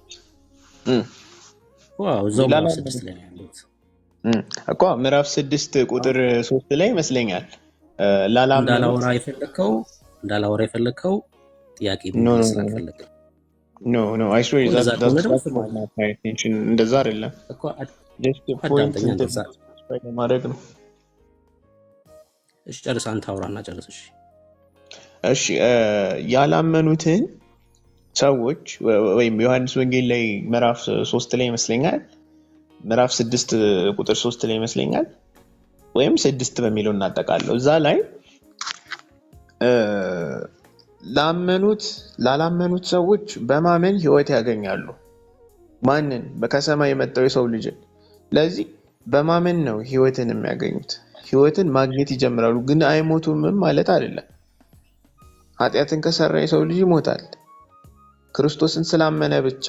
እዛው ምዕራፍ 6 ላይ ነው ያሉት እኮ ምዕራፍ 6 ቁጥር 3 ላይ ይመስለኛል። እንዳላወራ የፈለከው ጥያቄ ስለፈለከ ኖ አይ ስዌር እንደዛ አይደለም እኮ just point ማድረግ ነው። እሺ ጨርስ፣ አንተ አውራና ጨርስ። እሺ ያላመኑትን ሰዎች ወይም ዮሐንስ ወንጌል ላይ ምዕራፍ 3 ላይ ይመስለኛል፣ ምዕራፍ 6 ቁጥር 3 ላይ ይመስለኛል፣ ወይም 6 በሚለው እናጠቃለው። እዛ ላይ ላላመኑት ሰዎች በማመን ህይወት ያገኛሉ። ማንን? ከሰማይ የመጣው የሰው ልጅን። ለዚህ በማመን ነው ህይወትን የሚያገኙት። ህይወትን ማግኘት ይጀምራሉ። ግን አይሞቱም ማለት አይደለም። ኃጢአትን ከሰራ የሰው ልጅ ይሞታል። ክርስቶስን ስላመነ ብቻ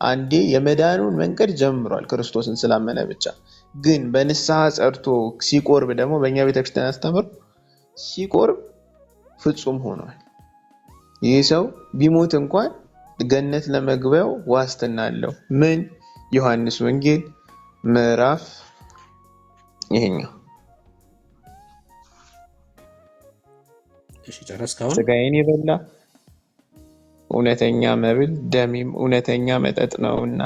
አንዴ የመዳኑን መንገድ ጀምሯል። ክርስቶስን ስላመነ ብቻ ግን በንስሐ ጸድቶ ሲቆርብ ደግሞ በእኛ ቤተክርስቲያን አስተምሮ ሲቆርብ ፍጹም ሆኗል። ይህ ሰው ቢሞት እንኳን ገነት ለመግቢያው ዋስትና አለው። ምን? ዮሐንስ ወንጌል ምዕራፍ ይሄኛው እሺ ጨረስከው? ስጋዬን የበላ እውነተኛ መብል ደሜም እውነተኛ መጠጥ ነውና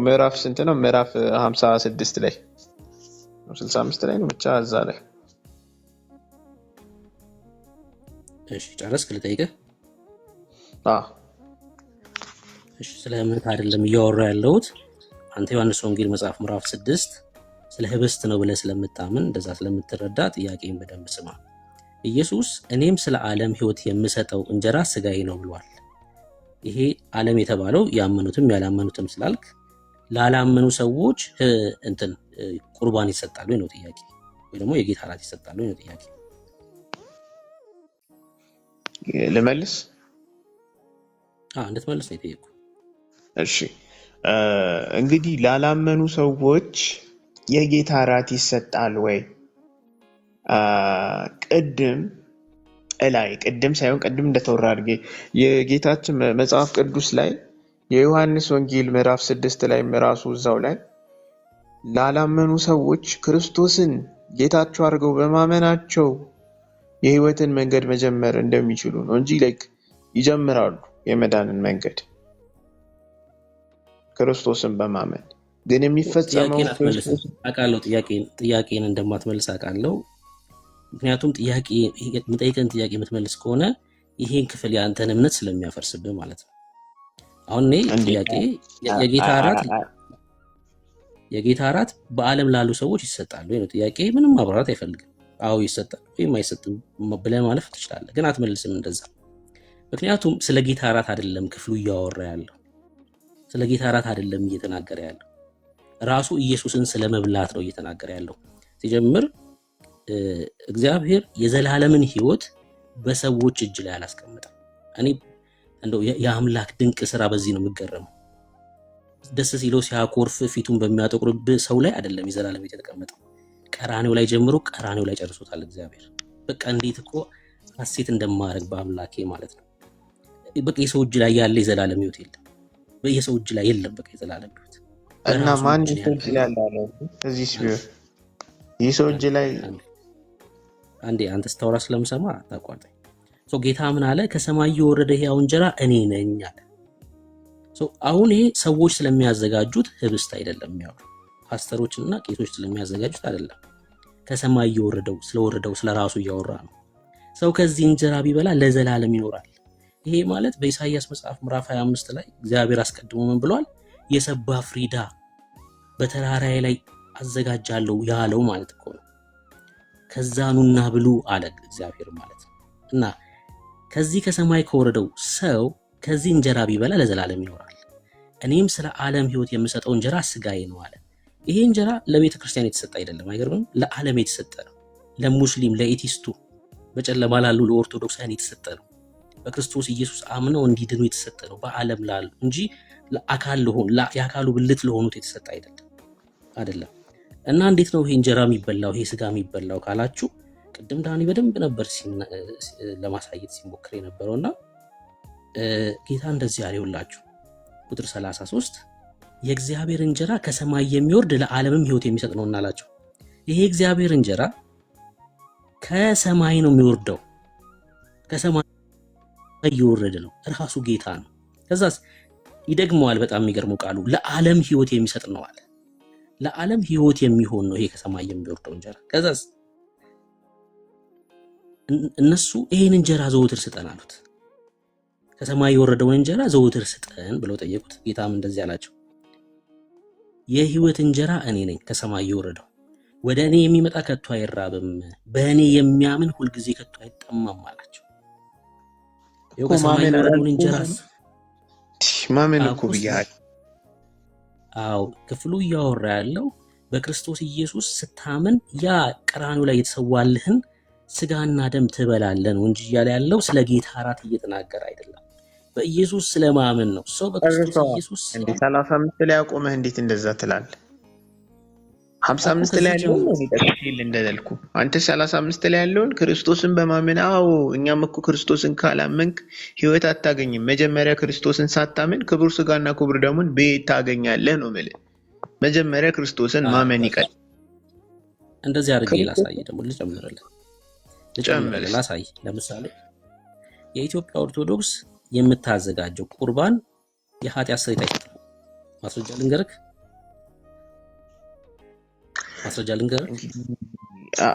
ምዕራፍ ስንት ነው? ምዕራፍ 56 ላይ 65 ላይ ነው ብቻ እዛ ላይ። እሺ ጨረስክ? ልጠይቅህ? እሺ ስለ እምነት አይደለም እያወራ ያለሁት። አንተ ዮሐንስ ወንጌል መጽሐፍ ምዕራፍ 6 ስለ ህብስት ነው ብለህ ስለምታምን እንደዛ ስለምትረዳ ጥያቄን በደንብ ስማ። ኢየሱስ እኔም ስለ ዓለም ህይወት የምሰጠው እንጀራ ስጋዬ ነው ብሏል። ይሄ ዓለም የተባለው ያመኑትም ያላመኑትም ስላልክ ላላመኑ ሰዎች ቁርባን ይሰጣሉ ነው ጥያቄ፣ ወይ ደግሞ የጌታ እራት ይሰጣሉ ነው ጥያቄ። ልመልስ? እንድትመልስ ነው የጠየቁ። እሺ እንግዲህ ላላመኑ ሰዎች የጌታ እራት ይሰጣል ወይ? ቅድም ሳይሆን ቅድም እንደተወራ አድርጌ የጌታችን መጽሐፍ ቅዱስ ላይ የዮሐንስ ወንጌል ምዕራፍ 6 ላይ ራሱ እዛው ላይ ላላመኑ ሰዎች ክርስቶስን ጌታቸው አድርገው በማመናቸው የህይወትን መንገድ መጀመር እንደሚችሉ ነው እንጂ ይጀምራሉ የመዳንን መንገድ ክርስቶስን በማመን ግን የሚፈጸመው አውቃለሁ። ጥያቄን እንደማትመልስ አውቃለሁ። ምክንያቱም የምጠይቀን ጥያቄ የምትመልስ ከሆነ ይሄን ክፍል የአንተን እምነት ስለሚያፈርስብህ ማለት ነው። አሁን እኔ ጥያቄ የጌታ እራት በዓለም ላሉ ሰዎች ይሰጣሉ ወይ ነው ጥያቄ። ምንም ማብራራት አይፈልግም። አዎ ይሰጣል ወይም አይሰጥም ብለህ ማለፍ ትችላለህ፣ ግን አትመልስም እንደዛ። ምክንያቱም ስለ ጌታ እራት አይደለም ክፍሉ እያወራ ያለው፣ ስለ ጌታ እራት አይደለም እየተናገረ ያለው፣ ራሱ ኢየሱስን ስለመብላት ነው እየተናገረ ያለው። ሲጀምር እግዚአብሔር የዘላለምን ህይወት በሰዎች እጅ ላይ አላስቀምጠም። እኔ እንደው የአምላክ ድንቅ ስራ በዚህ ነው የምገረመው። ደስ ሲለው ሲያኮርፍ ፊቱን በሚያጠቁርብህ ሰው ላይ አይደለም የዘላለም የተቀመጠው። ቀራኔው ላይ ጀምሮ ቀራኔው ላይ ጨርሶታል እግዚአብሔር። በቃ እንዴት እኮ ሐሴት እንደማረግ በአምላኬ ማለት ነው። በቃ የሰው እጅ ላይ ያለ የዘላለም ህይወት የለም። በየሰው እጅ ላይ የለም በቃ የዘላለም ህይወት። እና ማን የሰው እጅ ላይ ያለ እዚህ ሲሆን የሰው እጅ ላይ አንዴ አንተ ስታወራ ስለምሰማ አታቋርጠኝ። ጌታ ምን አለ? ከሰማይ የወረደ ሕያው እንጀራ እኔ ነኝ አለ። አሁን ይሄ ሰዎች ስለሚያዘጋጁት ህብስት አይደለም የሚያወራው፣ ፓስተሮችና ቄሶች ስለሚያዘጋጁት አይደለም። ከሰማይ ስለወረደው ስለራሱ እያወራ ነው። ሰው ከዚህ እንጀራ ቢበላ ለዘላለም ይኖራል። ይሄ ማለት በኢሳይያስ መጽሐፍ ምዕራፍ 25 ላይ እግዚአብሔር አስቀድሞ ምን ብሏል? የሰባ ፍሪዳ በተራራዬ ላይ አዘጋጃለሁ ያለው ማለት እኮ ነው። ከዛ ኑና ብሉ አለ እግዚአብሔር ማለት ነው። እና ከዚህ ከሰማይ ከወረደው ሰው ከዚህ እንጀራ ቢበላ ለዘላለም ይኖራል። እኔም ስለ ዓለም ህይወት የምሰጠው እንጀራ ስጋዬ ነው አለ። ይሄ እንጀራ ለቤተ ክርስቲያን የተሰጠ አይደለም፣ አይገርምም? ለዓለም የተሰጠ ነው። ለሙስሊም፣ ለኤቲስቱ፣ በጨለማ ላሉ ለኦርቶዶክሳውያን የተሰጠ ነው። በክርስቶስ ኢየሱስ አምነው እንዲድኑ የተሰጠ ነው በዓለም ላሉ እንጂ የአካሉ ብልት ለሆኑት የተሰጠ አይደለም። እና እንዴት ነው ይሄ እንጀራ የሚበላው ይሄ ስጋ የሚበላው ካላችሁ፣ ቅድም ዳኒ በደንብ ነበር ለማሳየት ሲሞክር የነበረውና ጌታ እንደዚህ ያለውላችሁ ቁጥር 33 የእግዚአብሔር እንጀራ ከሰማይ የሚወርድ ለዓለምም ህይወት የሚሰጥ ነው እናላችሁ። ይሄ እግዚአብሔር እንጀራ ከሰማይ ነው የሚወርደው፣ ከሰማይ እየወረደ ነው፣ ራሱ ጌታ ነው። ከዛስ ይደግመዋል። በጣም የሚገርመው ቃሉ ለዓለም ህይወት የሚሰጥ ነው አለ። ለዓለም ህይወት የሚሆን ነው ይሄ ከሰማይ የሚወርደው እንጀራ። ከዛስ እነሱ ይሄን እንጀራ ዘወትር ስጠን አሉት። ከሰማይ የወረደውን እንጀራ ዘወትር ስጠን ብለው ጠየቁት። ጌታም እንደዚህ አላቸው፣ የህይወት እንጀራ እኔ ነኝ ከሰማይ የወረደው፣ ወደ እኔ የሚመጣ ከቶ አይራብም፣ በእኔ የሚያምን ሁልጊዜ ከቶ አይጠማም አላቸው። ይኸው ከሰማይ የወረደውን እንጀራ ማመን እኮ ብያለሁ። አዎ ክፍሉ እያወራ ያለው በክርስቶስ ኢየሱስ ስታምን ያ ቀራንዮ ላይ የተሰዋልህን ስጋና ደም ትበላለህ ነው እንጂ እያለ ያለው ስለ ጌታ እራት እየተናገረ አይደለም። በኢየሱስ ስለማመን ነው። ሰው በክርስቶስ ኢየሱስ እንዴ 35 ላይ አቆመህ እንዴት እንደዛ ትላለህ? 55 ላይ ያለውን ነው የሚጠቅል እንደልኩ አንተ 35 ላይ ያለውን ክርስቶስን በማመን አዎ፣ እኛም እኮ ክርስቶስን ካላመንክ ህይወት አታገኝም። መጀመሪያ ክርስቶስን ሳታመን ክቡር ስጋና ክቡር ደሙን ቤት ታገኛለህ ነው ማለት። መጀመሪያ ክርስቶስን ማመን ይቀል። እንደዚህ አድርጌ ላሳይ፣ ደግሞ ልጨምርልህ ላሳይ። ለምሳሌ የኢትዮጵያ ኦርቶዶክስ የምታዘጋጀው ቁርባን የኃጢአት ስርየት አይሰጥም። ማስረጃ ልንገርህ።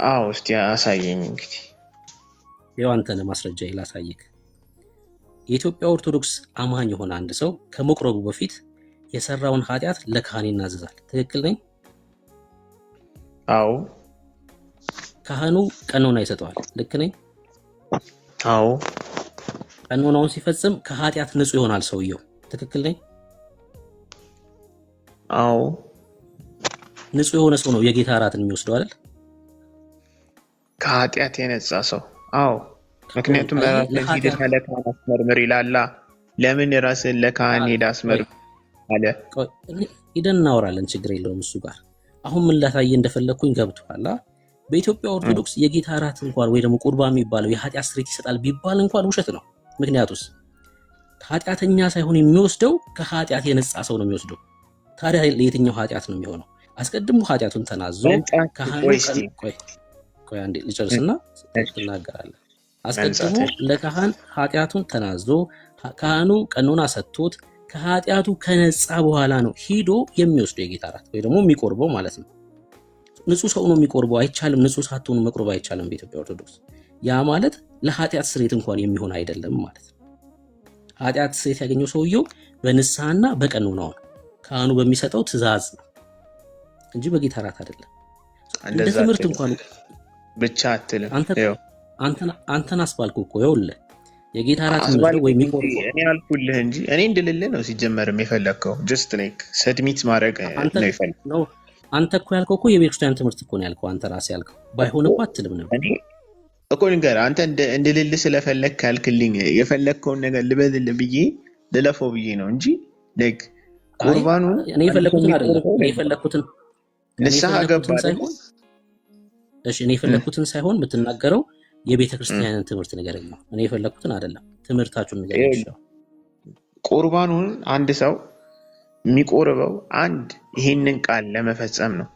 አዎ እስቲ አሳየኝ። እንግዲህ ያው አንተ ነህ ማስረጃ ላሳይክ። የኢትዮጵያ ኦርቶዶክስ አማኝ የሆነ አንድ ሰው ከመቁረቡ በፊት የሰራውን ኃጢአት ለካህን ይናዘዛል። ትክክል ነኝ? አዎ። ካህኑ ቀኖና ይሰጠዋል። ልክ ነኝ? አዎ። ቀኖናውን ሲፈጽም ከኃጢአት ንጹህ ይሆናል ሰውየው። ትክክል ነኝ? አዎ። ንጹህ የሆነ ሰው ነው የጌታ እራትን የሚወስደው አይደል? ከኃጢአት የነጻ ሰው። አዎ። ምክንያቱም ራስን ሄደህ ለካህን አስመርምር ይላላ። ለምን ራስን ለካህን ሄደህ አስመርምር አለ? ሄደን እናወራለን፣ ችግር የለውም እሱ ጋር። አሁን ምን ላሳየ እንደፈለግኩኝ ገብቶሃል? በኢትዮጵያ ኦርቶዶክስ የጌታ እራት እንኳን ወይ ደግሞ ቁርባን የሚባለው የኃጢአት ስርየት ይሰጣል ቢባል እንኳን ውሸት ነው። ምክንያቱስ ኃጢአተኛ ሳይሆን የሚወስደው ከኃጢአት የነጻ ሰው ነው የሚወስደው። ታዲያ ለየትኛው ኃጢአት ነው የሚሆነው? አስቀድሞ ኃጢአቱን ተናዞ ካህኑ ቆይ አንዴ ልጨርስና ትናገራለህ። አስቀድሞ ለካህን ኃጢአቱን ተናዞ ካህኑ ቀኖና ሰጥቶት ከኃጢአቱ ከነጻ በኋላ ነው ሂዶ የሚወስደው የጌታ እራት ወይ ደግሞ የሚቆርበው ማለት ነው። ንጹህ ሰው ነው የሚቆርበው። አይቻልም። ንጹህ ሳትሆኑ መቁረብ አይቻልም በኢትዮጵያ ኦርቶዶክስ። ያ ማለት ለኃጢአት ስርየት እንኳን የሚሆን አይደለም ማለት ነው። ኃጢአት ስርየት ያገኘው ሰውየው በንስሐና በቀኖናው ነው፣ ካህኑ በሚሰጠው ትእዛዝ ነው እንጂ በጌታ እራት አይደለም። እንደ ትምህርት እንኳን ብቻ አትልም። አንተን አስባልኩ እኮ ይኸውልህ፣ የጌታ እራት ነው ወይ የሚቆርበው? እኔ አልኩልህ እንጂ እኔ እንድልልህ ነው ሲጀመርም የፈለግከው። ጀስት ላይክ ሰድሚት ማድረግ ነው የፈለግከው። አንተ እኮ ያልከው እኮ የቤተክርስቲያን ትምህርት እኮ ነው ያልከው። አንተ ራስህ ያልከው ባይሆን እኮ አትልም ነበር እኮ። ንገር አንተ እንድልልህ ስለፈለግክ ያልክልኝ የፈለግከውን ነገር ልበልልህ ብዬ ልለፈው ብዬ ነው እንጂ ላይክ ቁርባኑ እኔ የፈለግኩትን አይደለም። እኔ የፈለግኩትን ንስሐ ገባ ሳይሆን እሺ፣ እኔ የፈለግኩትን ሳይሆን የምትናገረው የቤተክርስቲያንን ትምህርት ንገረኝ ነው። እኔ የፈለግኩትን አይደለም፣ ትምህርታችሁን ንገረኝ። ቁርባኑን አንድ ሰው የሚቆርበው አንድ ይህንን ቃል ለመፈጸም ነው።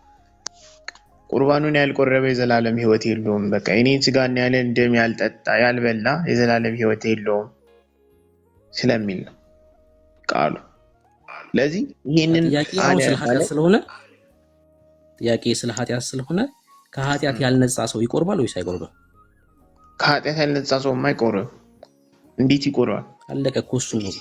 ቁርባኑን ያልቆረበ የዘላለም ሕይወት የለውም። በቃ እኔን ስጋና ያለ ደም ያልጠጣ ያልበላ የዘላለም ሕይወት የለውም ስለሚል ነው ቃሉ። ስለዚህ ይህንን ጥያቄ ስለ ኃጢአት ስለሆነ ከኃጢአት ያልነጻ ሰው ይቆርባል ወይስ አይቆርብም? ከኃጢአት ያልነጻ ሰው የማይቆርብ እንዴት ይቆርባል? አለቀ እኮ እሱ ነው።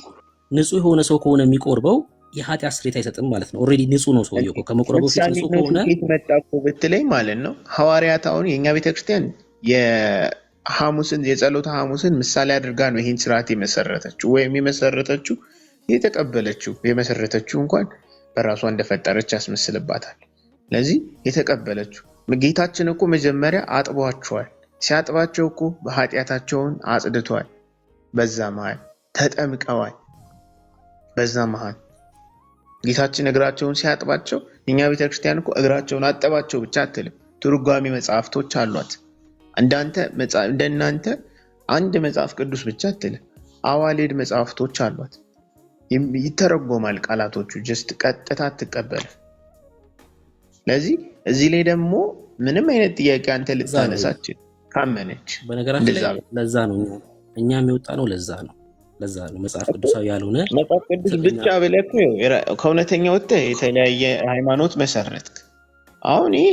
ንጹህ የሆነ ሰው ከሆነ የሚቆርበው የኃጢአት ስርየት አይሰጥም ማለት ነው። ኦልሬዲ ንጹህ ነው ሰውየው እኮ ከመቁረቡ ፊት ንጹህ ከሆነ መጣ እኮ ብትለኝ ማለት ነው። ሐዋርያት አሁን የእኛ ቤተክርስቲያን የሐሙስን የጸሎተ ሐሙስን ምሳሌ አድርጋ ነው ይህን ስርዓት የመሰረተችው ወይም የመሰረተችው የተቀበለችው። የመሰረተችው እንኳን በራሷ እንደፈጠረች ያስመስልባታል። ስለዚህ የተቀበለችው ጌታችን እኮ መጀመሪያ አጥቧቸዋል። ሲያጥባቸው እኮ በኃጢአታቸውን አጽድቷል። በዛ መሃል ተጠምቀዋል። በዛ መሃል ጌታችን እግራቸውን ሲያጥባቸው እኛ ቤተክርስቲያን እኮ እግራቸውን አጠባቸው ብቻ አትልም። ትርጓሜ መጽሐፍቶች አሏት። እንደናንተ አንድ መጽሐፍ ቅዱስ ብቻ አትልም። አዋልድ መጽሐፍቶች አሏት። ይተረጎማል ቃላቶቹ። ጀስት ቀጥታ አትቀበልም። ስለዚህ እዚህ ላይ ደግሞ ምንም አይነት ጥያቄ አንተ ልታነሳችን ካመነች በነገራችን ላይ ለዛ ነው እኛ የሚወጣ ነው። ለዛ ነው መጽሐፍ ቅዱሳዊ ያልሆነ መጽሐፍ ቅዱስ ብቻ ብለህ ከእውነተኛ ወጥተህ የተለያየ ሃይማኖት መሰረትክ። አሁን ይሄ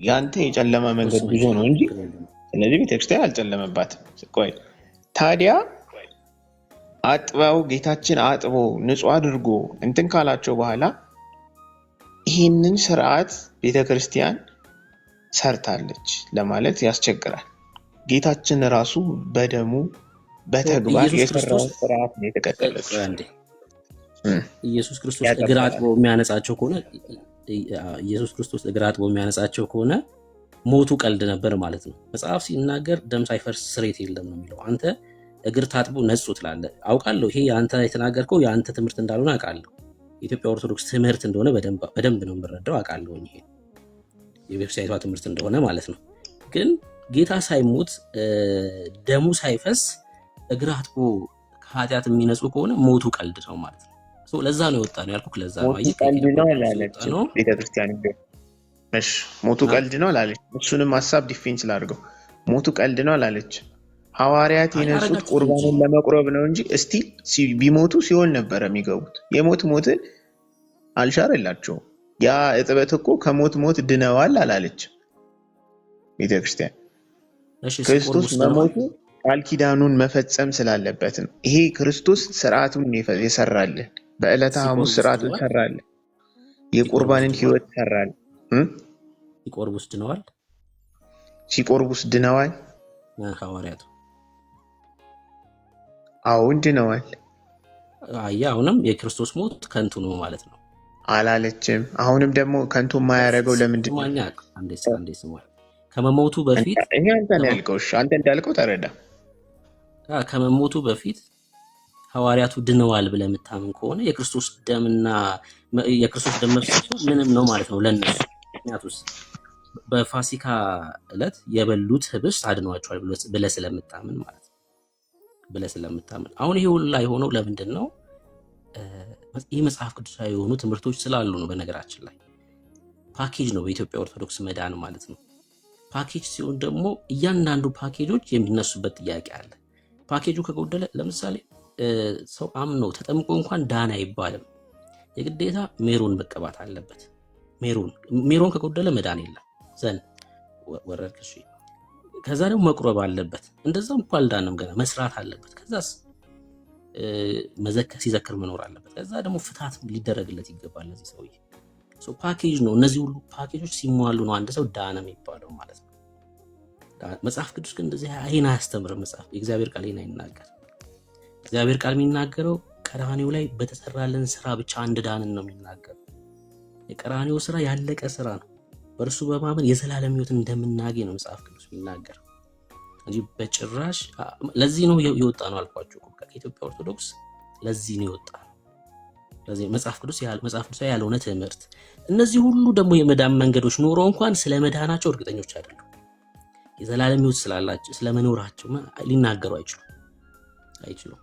ያንተ የጨለማ መንገድ ጉዞ ነው እንጂ ስለዚህ ቤተክርስቲያን አልጨለመባትም። ቆይ ታዲያ አጥበው ጌታችን አጥቦ ንጹህ አድርጎ እንትን ካላቸው በኋላ ይህንን ስርዓት ቤተክርስቲያን ሰርታለች ለማለት ያስቸግራል። ጌታችን ራሱ በደሙ በተግባር የሰራው ስርዓት ነው የተከተለች። ኢየሱስ ክርስቶስ እግር አጥቦ የሚያነጻቸው ከሆነ ሞቱ ቀልድ ነበር ማለት ነው። መጽሐፍ ሲናገር ደም ሳይፈርስ ስርየት የለም ነው የሚለው። አንተ እግር ታጥቦ ነጹ ትላለህ። አውቃለሁ ይሄ አንተ የተናገርከው የአንተ ትምህርት እንዳልሆነ አውቃለሁ። የኢትዮጵያ ኦርቶዶክስ ትምህርት እንደሆነ በደንብ ነው የምረዳው። አውቃለሁ ይሄ የቤተክርስቲያኒቷ ትምህርት እንደሆነ ማለት ነው። ግን ጌታ ሳይሞት ደሙ ሳይፈስ እግር አጥቦ ከኃጢአት የሚነጹ ከሆነ ሞቱ ቀልድ ነው ማለት ነው። ለዛ ነው የወጣ ነው ያልኩህ። ለዛ ነው ሞቱ ቀልድ ነው አላለችም ቤተክርስቲያን። እሺ ሞቱ ቀልድ ነው አላለች። እሱንም ሀሳብ ዲፌንስ ላድርገው። ሞቱ ቀልድ ነው አላለች። ሐዋርያት የነሱት ቁርባንን ለመቁረብ ነው እንጂ እስቲ ቢሞቱ ሲሆን ነበረ የሚገቡት። የሞት ሞትን አልሻረላቸውም። ያ እጥበት እኮ ከሞት ሞት ድነዋል አላለች ቤተክርስቲያን። ክርስቶስ መሞቱ ቃል ኪዳኑን መፈጸም ስላለበት ነው። ይሄ ክርስቶስ ስርዓቱን የሰራልን፣ በዕለተ ሐሙስ ስርዓቱን ሰራልን፣ የቁርባንን ህይወት ሰራልን። ሲቆርቡስ ድነዋል። ሲቆርቡስ ድነዋል ሐዋርያቱ። አሁን ድነዋል። አሁንም የክርስቶስ ሞት ከንቱ ነው ማለት ነው አላለችም። አሁንም ደግሞ ከንቱ የማያደርገው ለምንድን ነው? አንዴ ስማኝ። ከመሞቱ በፊት አንተ እንዳልከው ተረዳ። ከመሞቱ በፊት ሐዋርያቱ ድነዋል ብለህ የምታምን ከሆነ የክርስቶስ ደምና የክርስቶስ ደም መፍሰሱ ምንም ነው ማለት ነው ለነሱ። ምክንያቱስ በፋሲካ ዕለት የበሉት ህብስት አድኗቸዋል ብለህ ስለምታምን ማለት ነው። ብለህ ስለምታምን አሁን ይሄ ሁሉ ላይ ሆነው ለምንድን ነው? ይህ መጽሐፍ ቅዱሳዊ የሆኑ ትምህርቶች ስላሉ ነው። በነገራችን ላይ ፓኬጅ ነው በኢትዮጵያ ኦርቶዶክስ መዳን ማለት ነው። ፓኬጅ ሲሆን ደግሞ እያንዳንዱ ፓኬጆች የሚነሱበት ጥያቄ አለ። ፓኬጁ ከጎደለ ለምሳሌ ሰው አምኖ ተጠምቆ እንኳን ዳን አይባልም። የግዴታ ሜሮን መቀባት አለበት። ሜሮን ከጎደለ መዳን የለም። ዘን ወረድክ። ከዛ ደግሞ መቁረብ አለበት። እንደዛም እንኳን አልዳንም ገና መስራት አለበት። ከዛስ ሲዘክር መኖር አለበት። ከዛ ደግሞ ፍታት ሊደረግለት ይገባል ለዚህ ሰውዬ። ፓኬጅ ነው። እነዚህ ሁሉ ፓኬጆች ሲሟሉ ነው አንድ ሰው ዳነ የሚባለው ማለት ነው። መጽሐፍ ቅዱስ ግን እንደዚህ አይን አያስተምርም። የእግዚአብሔር ቃል ይህን አይናገር። እግዚአብሔር ቃል የሚናገረው ቀራኔው ላይ በተሰራልን ስራ ብቻ አንድ ዳንን ነው የሚናገረው። የቀራኔው ስራ ያለቀ ስራ ነው። በእርሱ በማመን የዘላለም ሕይወት እንደምናገኝ ነው መጽሐፍ ቅዱስ የሚናገረው እንጂ በጭራሽ። ለዚህ ነው የወጣ ነው አልኳችሁ። ከኢትዮጵያ ኦርቶዶክስ ለዚህ ነው የወጣ ነው። ለዚህ መጽሐፍ ቅዱስ ያልሆነ ትምህርት። እነዚህ ሁሉ ደግሞ የመዳን መንገዶች ኖሮ እንኳን ስለ መዳናቸው እርግጠኞች አይደሉም። የዘላለም ሕይወት ስላላቸው ስለመኖራቸው ሊናገሩ አይችሉም።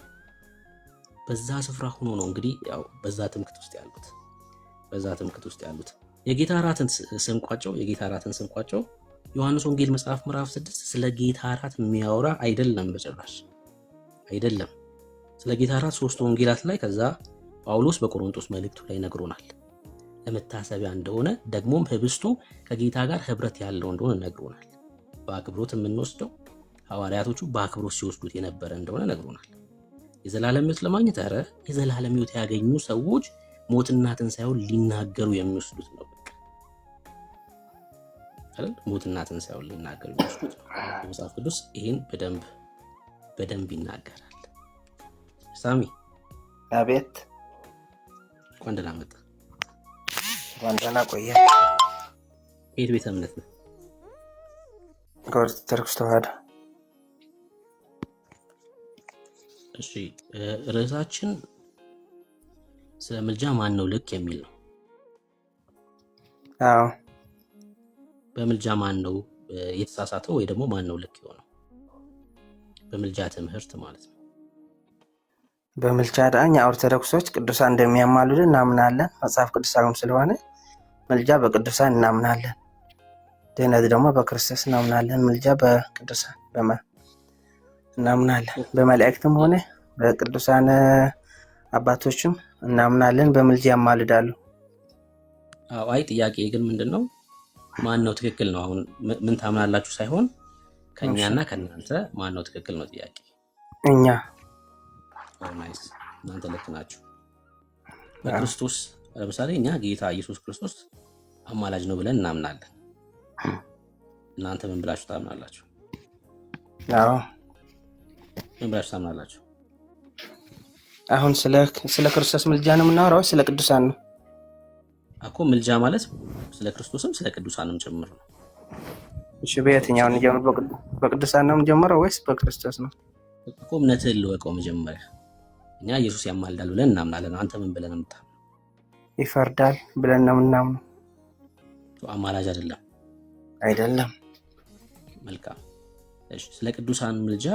በዛ ስፍራ ሆኖ ነው እንግዲህ ያው በዛ ትምክህት ውስጥ ያሉት የጌታ እራትን ስንቋጨው ዮሐንስ ወንጌል መጽሐፍ ምዕራፍ 6 ስለ ጌታ እራት የሚያወራ አይደለም፣ በጭራሽ አይደለም። ስለ ጌታ እራት 3 ወንጌላት ላይ ከዛ ጳውሎስ በቆሮንቶስ መልእክቱ ላይ ነግሮናል። ለመታሰቢያ እንደሆነ ደግሞም ህብስቱ ከጌታ ጋር ህብረት ያለው እንደሆነ ነግሮናል። በአክብሮት የምንወስደው ሐዋርያቶቹ በአክብሮት ሲወስዱት የነበረ እንደሆነ ነግሮናል። የዘላለም ሕይወት ለማግኘት የዘላለም ሕይወት ያገኙ ሰዎች ሞትና ትንሣኤውን ሊናገሩ የሚወስዱት ነው። በቃ አይደል? ሞትና ትንሣኤውን ሊናገሩ የሚወስዱት ነው። መጽሐፍ ቅዱስ ይሄን በደንብ ይናገራል። ሳሚ አቤት። እንኳን ደህና መጣ። እንኳን ደህና ቆየ። የት ቤተ እምነት ነው? ኦርቶዶክስ ተዋህዶ። እሺ፣ ርዕሳችን ስለ ምልጃ ማን ነው ልክ የሚል ነው። አዎ፣ በምልጃ ማን ነው የተሳሳተው ወይ ደግሞ ማን ነው ልክ የሆነው? በምልጃ ትምህርት ማለት ነው። በምልጃ ዳኛ ኦርቶዶክሶች ቅዱሳን እንደሚያማልዱን እናምናለን። መጽሐፍ ቅዱሳዊም ስለሆነ ምልጃ በቅዱሳን እናምናለን። ድህነት ደግሞ በክርስቶስ እናምናለን። ምልጃ በቅዱሳን እናምናለን። በመላእክትም ሆነ በቅዱሳን አባቶችም እናምናለን። በምልጃ ያማልዳሉ። አይ ጥያቄ ግን ምንድነው? ማን ነው ትክክል ነው? አሁን ምን ታምናላችሁ ሳይሆን ከኛና ከናንተ ማን ነው ትክክል ነው ጥያቄ። እኛ ናይስ፣ እናንተ ልክ ናችሁ። በክርስቶስ ለምሳሌ እኛ ጌታ ኢየሱስ ክርስቶስ አማላጅ ነው ብለን እናምናለን። እናንተ ምን ብላችሁ ታምናላችሁ? አዎ፣ ምን ብላችሁ ታምናላችሁ? አሁን ስለ ክርስቶስ ምልጃ ነው የምናወራው፣ ስለ ቅዱሳን ነው እኮ። ምልጃ ማለት ስለ ክርስቶስም ስለ ቅዱሳንም ጭምር ነው። እሺ፣ በየትኛው እንጀምር? በቅዱሳን ነው የምንጀምረው ወይስ በክርስቶስ ነው? እኮ እምነትህን ልወቀው መጀመሪያ። እኛ ኢየሱስ ያማልዳል ብለን እናምናለን። አንተ ምን ብለን የምታምነው? ይፈርዳል ብለን ነው የምናምነው። አማላጅ አይደለም። አይደለም። መልካም። እሺ፣ ስለ ቅዱሳን ምልጃ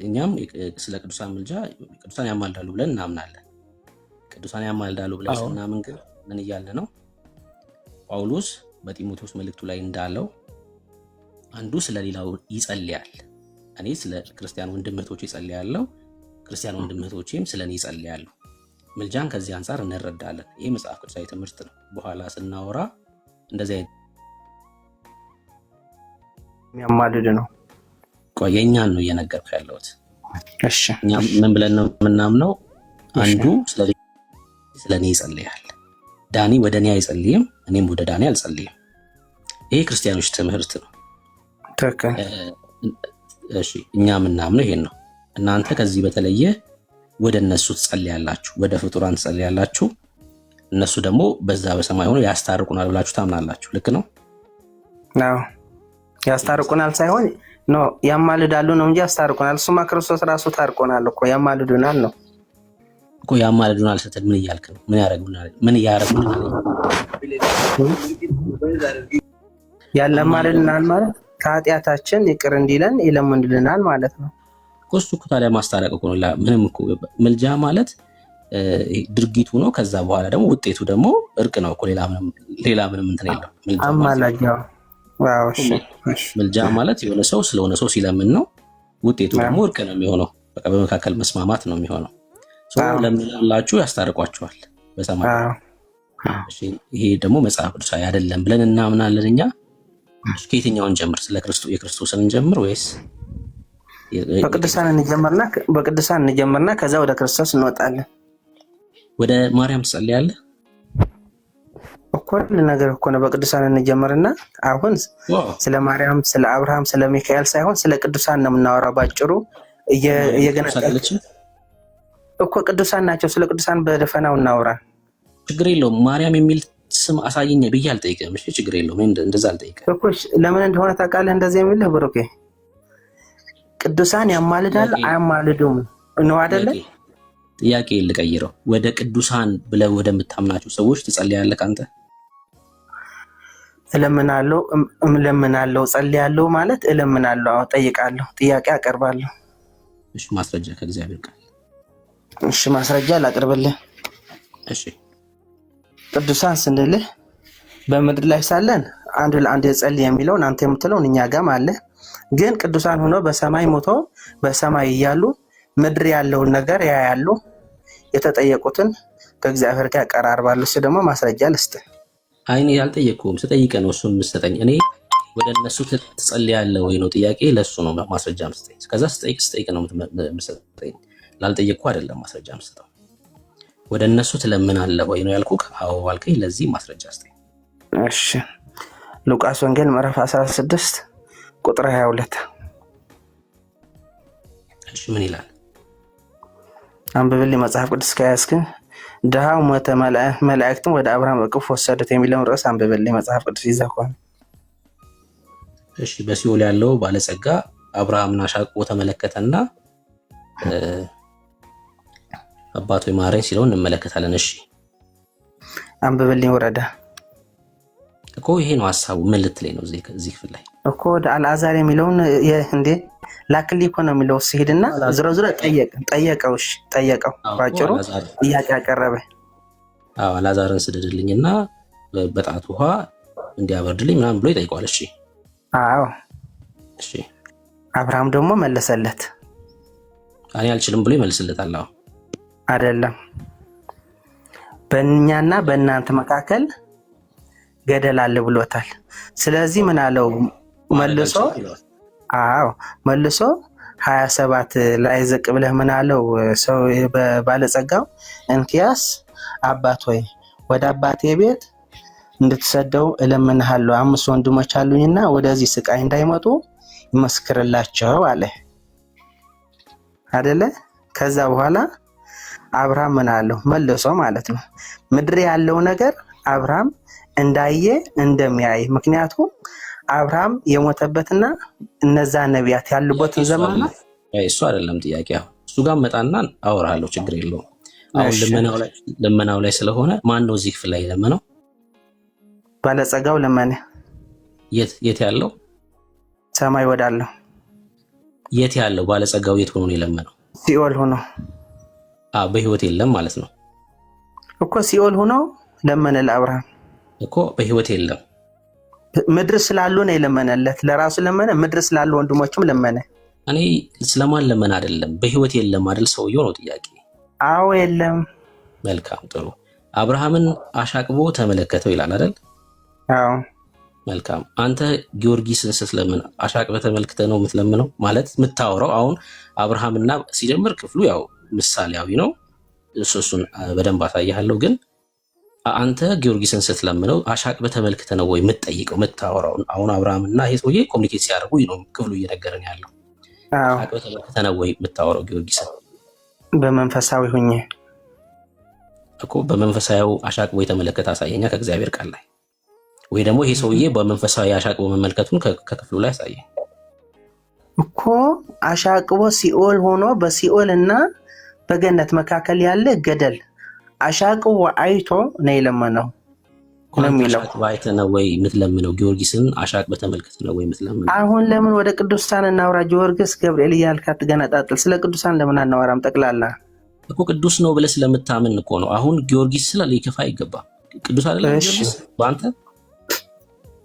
እኛም ስለ ቅዱሳን ምልጃ ቅዱሳን ያማልዳሉ ብለን እናምናለን። ቅዱሳን ያማልዳሉ ብለን ስናምን ግን ምን እያለ ነው? ጳውሎስ በጢሞቴዎስ መልእክቱ ላይ እንዳለው አንዱ ስለሌላው ይጸልያል። እኔ ስለ ክርስቲያን ወንድም እህቶቼ እጸልያለሁ፣ ክርስቲያን ወንድም እህቶቼም ስለኔ ይጸልያሉ። ምልጃን ከዚህ አንጻር እንረዳለን። ይሄ መጽሐፍ ቅዱሳዊ ትምህርት ነው። በኋላ ስናወራ እንደዚህ የሚያማልድ ነው። ቆይ የኛን ነው እየነገርኩ ያለሁት። እሺ፣ እኛ ምን ብለን ነው የምናምነው? አንዱ ስለኔ ይጸልያል። ዳኒ ወደ እኔ አይጸልይም፣ እኔም ወደ ዳኒ አልጸልይም። ይሄ ክርስቲያኖች ትምህርት ነው። ትክክል። እሺ፣ እኛ የምናምነው ይሄን ነው። እናንተ ከዚህ በተለየ ወደ እነሱ ትጸልያላችሁ፣ ወደ ፍጡራን ትጸልያላችሁ። እነሱ ደግሞ በዛ በሰማይ ሆኖ ያስታርቁናል ብላችሁ ታምናላችሁ። ልክ ነው? አዎ፣ ያስታርቁናል ሳይሆን ነው ያማልዳሉ ነው እንጂ ያስታርቁናል። እሱማ ክርስቶስ ራሱ ታርቆናል እኮ። ያማልዱናል ነው እኮ። ያማልዱናል ስትል ምን እያልክ ነው? ምን ያደርጉናል? ምን ያደርጉናል? ያለማልድናል ማለት ከኃጢአታችን ይቅር እንዲለን ይለምንልናል ማለት ነው። እሱ እኮ ታዲያ ማስታረቅ እኮ ነው። ምንም እኮ ምልጃ ማለት ድርጊቱ ነው። ከዛ በኋላ ደግሞ ውጤቱ ደግሞ እርቅ ነው እኮ። ሌላ ምንም እንትን የለው። አማላጃው ዋው። እሺ፣ ምልጃ ማለት የሆነ ሰው ስለሆነ ሰው ሲለምን ነው። ውጤቱ ደግሞ እርቅ ነው የሚሆነው። በቃ በመካከል መስማማት ነው የሚሆነው። ለምንላችሁ ያስታርቋቸዋል በሰማይ። እሺ፣ ይሄ ደግሞ መጽሐፍ ቅዱሳዊ አይደለም ብለን እናምናለን እኛ። ከየትኛውን ጀምር? ስለ የክርስቶስን እንጀምር ወይስ በቅዱሳን እንጀምርና ከዛ ወደ ክርስቶስ እንወጣለን። ወደ ማርያም ትጸልያለህ እኮ ነገር እኮ ነው። በቅዱሳን እንጀምርና አሁን ስለ ማርያም፣ ስለ አብርሃም፣ ስለ ሚካኤል ሳይሆን ስለ ቅዱሳን ነው የምናወራው። ባጭሩ እየገነጠለች እኮ ቅዱሳን ናቸው። ስለ ቅዱሳን በደፈናው እናወራ። ችግር የለውም። ማርያም የሚል ስም አሳየኝ ብዬ አልጠይቅም። እሺ፣ ችግር የለውም። እንደዛ አልጠይቅም እኮ። ለምን እንደሆነ ታውቃለህ? እንደዚህ የሚልህ ብሩኬ፣ ቅዱሳን ያማልዳል አያማልዱም ነው አይደለ? ጥያቄ ልቀይረው። ወደ ቅዱሳን ብለህ ወደምታምናቸው ሰዎች ትጸልያለህ አንተ? እለምናለሁ፣ ጸልያለሁ ማለት እለምናለሁ፣ ጠይቃለሁ፣ ጥያቄ አቀርባለሁ። እሺ፣ ማስረጃ ከእግዚአብሔር ቃል። እሺ፣ ማስረጃ ላቅርብልህ። እሺ፣ ቅዱሳን ስንልህ በምድር ላይ ሳለን አንድ ለአንድ ጸልይ የሚለውን አንተ የምትለውን እኛ ጋም አለ። ግን ቅዱሳን ሆኖ በሰማይ ሞቶ በሰማይ እያሉ ምድር ያለውን ነገር ያያሉ፣ የተጠየቁትን ከእግዚአብሔር ጋር ያቀራርባሉ። እሱ ደግሞ ማስረጃ ልስጥህ። አይኔ ያልጠየቅኩም ስጠይቀህ ነው እሱን የምትሰጠኝ። እኔ ወደ እነሱ ትጸልያለህ ወይ ነው ጥያቄ። ለእሱ ነው ማስረጃ የምትሰጠኝ። ከዛ ስጠይቅ ነው የምትሰጠኝ። ላልጠየቅኩ አይደለም ማስረጃ የምትሰጠው። ወደ እነሱ ትለምናለህ ወይ ነው ያልኩህ። አዎ አልከኝ። ለዚህ ማስረጃ ስጠኝ። እሺ፣ ሉቃስ ወንጌል ምዕራፍ 16 ቁጥር 22። እሺ፣ ምን ይላል? አንብብልኝ መጽሐፍ ቅዱስ ከያዝክ። ድሃው ሞተ፣ መላእክትም ወደ አብርሃም እቅፍ ወሰዱት የሚለውን ርዕስ አንብብልኝ መጽሐፍ ቅዱስ ይዘህ ከሆነ። እሺ፣ በሲኦል ያለው ባለጸጋ አብርሃምን አሻቅቦ ተመለከተና አባቶ ማረኝ ሲለው እንመለከታለን። እሺ፣ አንብብልኝ ወረዳ እኮ ይሄ ነው ሐሳቡ። ምን ልትለኝ ነው? እዚህ ክፍል ላይ እኮ ወደ አልዓዛር የሚለውን እንዴ ላክልኝ እኮ ነው የሚለው። ሲሄድና ዝሮ ጠየቀው። እሺ፣ ጠየቀው። ባጭሩ ጥያቄ አቀረበ። አዎ፣ አልዓዛርን ስደድልኝና በጣት ውሃ እንዲያበርድልኝ ምናምን ብሎ ይጠይቀዋል። እሺ፣ አዎ፣ እሺ። አብርሃም ደግሞ መለሰለት። እኔ አልችልም ብሎ ይመልስለታል። አዎ፣ አይደለም፣ በእኛና በእናንተ መካከል ገደል አለ ብሎታል። ስለዚህ ምን አለው መልሶ? አዎ፣ መልሶ 27 ላይ ዝቅ ብለህ ምን አለው ሰው ባለጸጋው? እንኪያስ አባት ሆይ ወደ አባቴ ቤት እንድትሰደው እለምንሃለሁ። 5 ወንድሞች አሉኝና ወደዚህ ስቃይ እንዳይመጡ ይመስክርላቸው አለ አይደለ? ከዛ በኋላ አብርሃም ምን አለው መልሶ ማለት ነው፣ ምድር ያለው ነገር አብርሃም እንዳየ እንደሚያይ። ምክንያቱም አብርሃም የሞተበትና እነዛ ነቢያት ያሉበትን ዘመን እሱ አይደለም ጥያቄ። አሁን እሱ ጋር መጣና አወራለሁ፣ ችግር የለውም። አሁን ልመናው ላይ ስለሆነ ማን ነው እዚህ ክፍል ላይ ለመነው? ባለጸጋው ለመነ። የት ያለው? ሰማይ ወዳለው። የት ያለው ባለጸጋው የት ሆኖ ነው የለመነው? ሲኦል ሆኖ። በህይወት የለም ማለት ነው እኮ። ሲኦል ሆኖ ለመነ ለአብርሃም እኮ። በህይወት የለም። ምድር ስላሉ ነው የለመነለት። ለራሱ ለመነ፣ ምድር ስላሉ ወንድሞችም ለመነ። እኔ ስለማን ለመነ አይደለም፣ በህይወት የለም አይደል ሰውየው ነው ጥያቄ። አዎ የለም። መልካም ጥሩ። አብርሃምን አሻቅቦ ተመለከተው ይላል አይደል? አዎ። መልካም። አንተ ጊዮርጊስን ስትለምን አሻቅበህ ተመልክተህ ነው የምትለምነው ማለት የምታወራው? አሁን አብርሃምና ሲጀምር ክፍሉ ያው ምሳሌያዊ ነው፣ እሱን በደንብ አሳያለሁ። ግን አንተ ጊዮርጊስን ስትለምነው አሻቅበህ ተመልክተህ ነው ወይ የምትጠይቀው የምታወራው? አሁን አብርሃምና ይሄ ሰውዬ ኮሚኒኬት ሲያደርጉ ነው ክፍሉ እየነገረን ያለው። አሻቅበህ ተመልክተህ ነው ወይ የምታወራው ጊዮርጊስን? በመንፈሳዊ ሁኜ እኮ። በመንፈሳዊ አሻቅቦ የተመለከተ አሳየኛ ከእግዚአብሔር ቃል ላይ፣ ወይ ደግሞ ይሄ ሰውዬ በመንፈሳዊ አሻቅቦ መመልከቱን ከክፍሉ ላይ አሳየ እኮ። አሻቅቦ ሲኦል ሆኖ በሲኦል እና በገነት መካከል ያለ ገደል አሻቅቦ አይቶ ነው የለመነው ነው የሚለው። አይተህ ነው ወይ የምትለምነው? ጊዮርጊስን አሻቅበህ ተመልክተህ ነው ወይ የምትለምነው? አሁን ለምን ወደ ቅዱሳን እናውራ? ጊዮርጊስ ገብርኤል እያልክ አትገነጣጥል። ስለ ቅዱሳን ለምን አናወራም? ጠቅላላ እኮ ቅዱስ ነው ብለህ ስለምታምን እኮ ነው። አሁን ጊዮርጊስ ስለ ሊከፋ አይገባም። ቅዱስ አይደለም ጊዮርጊስ በአንተ።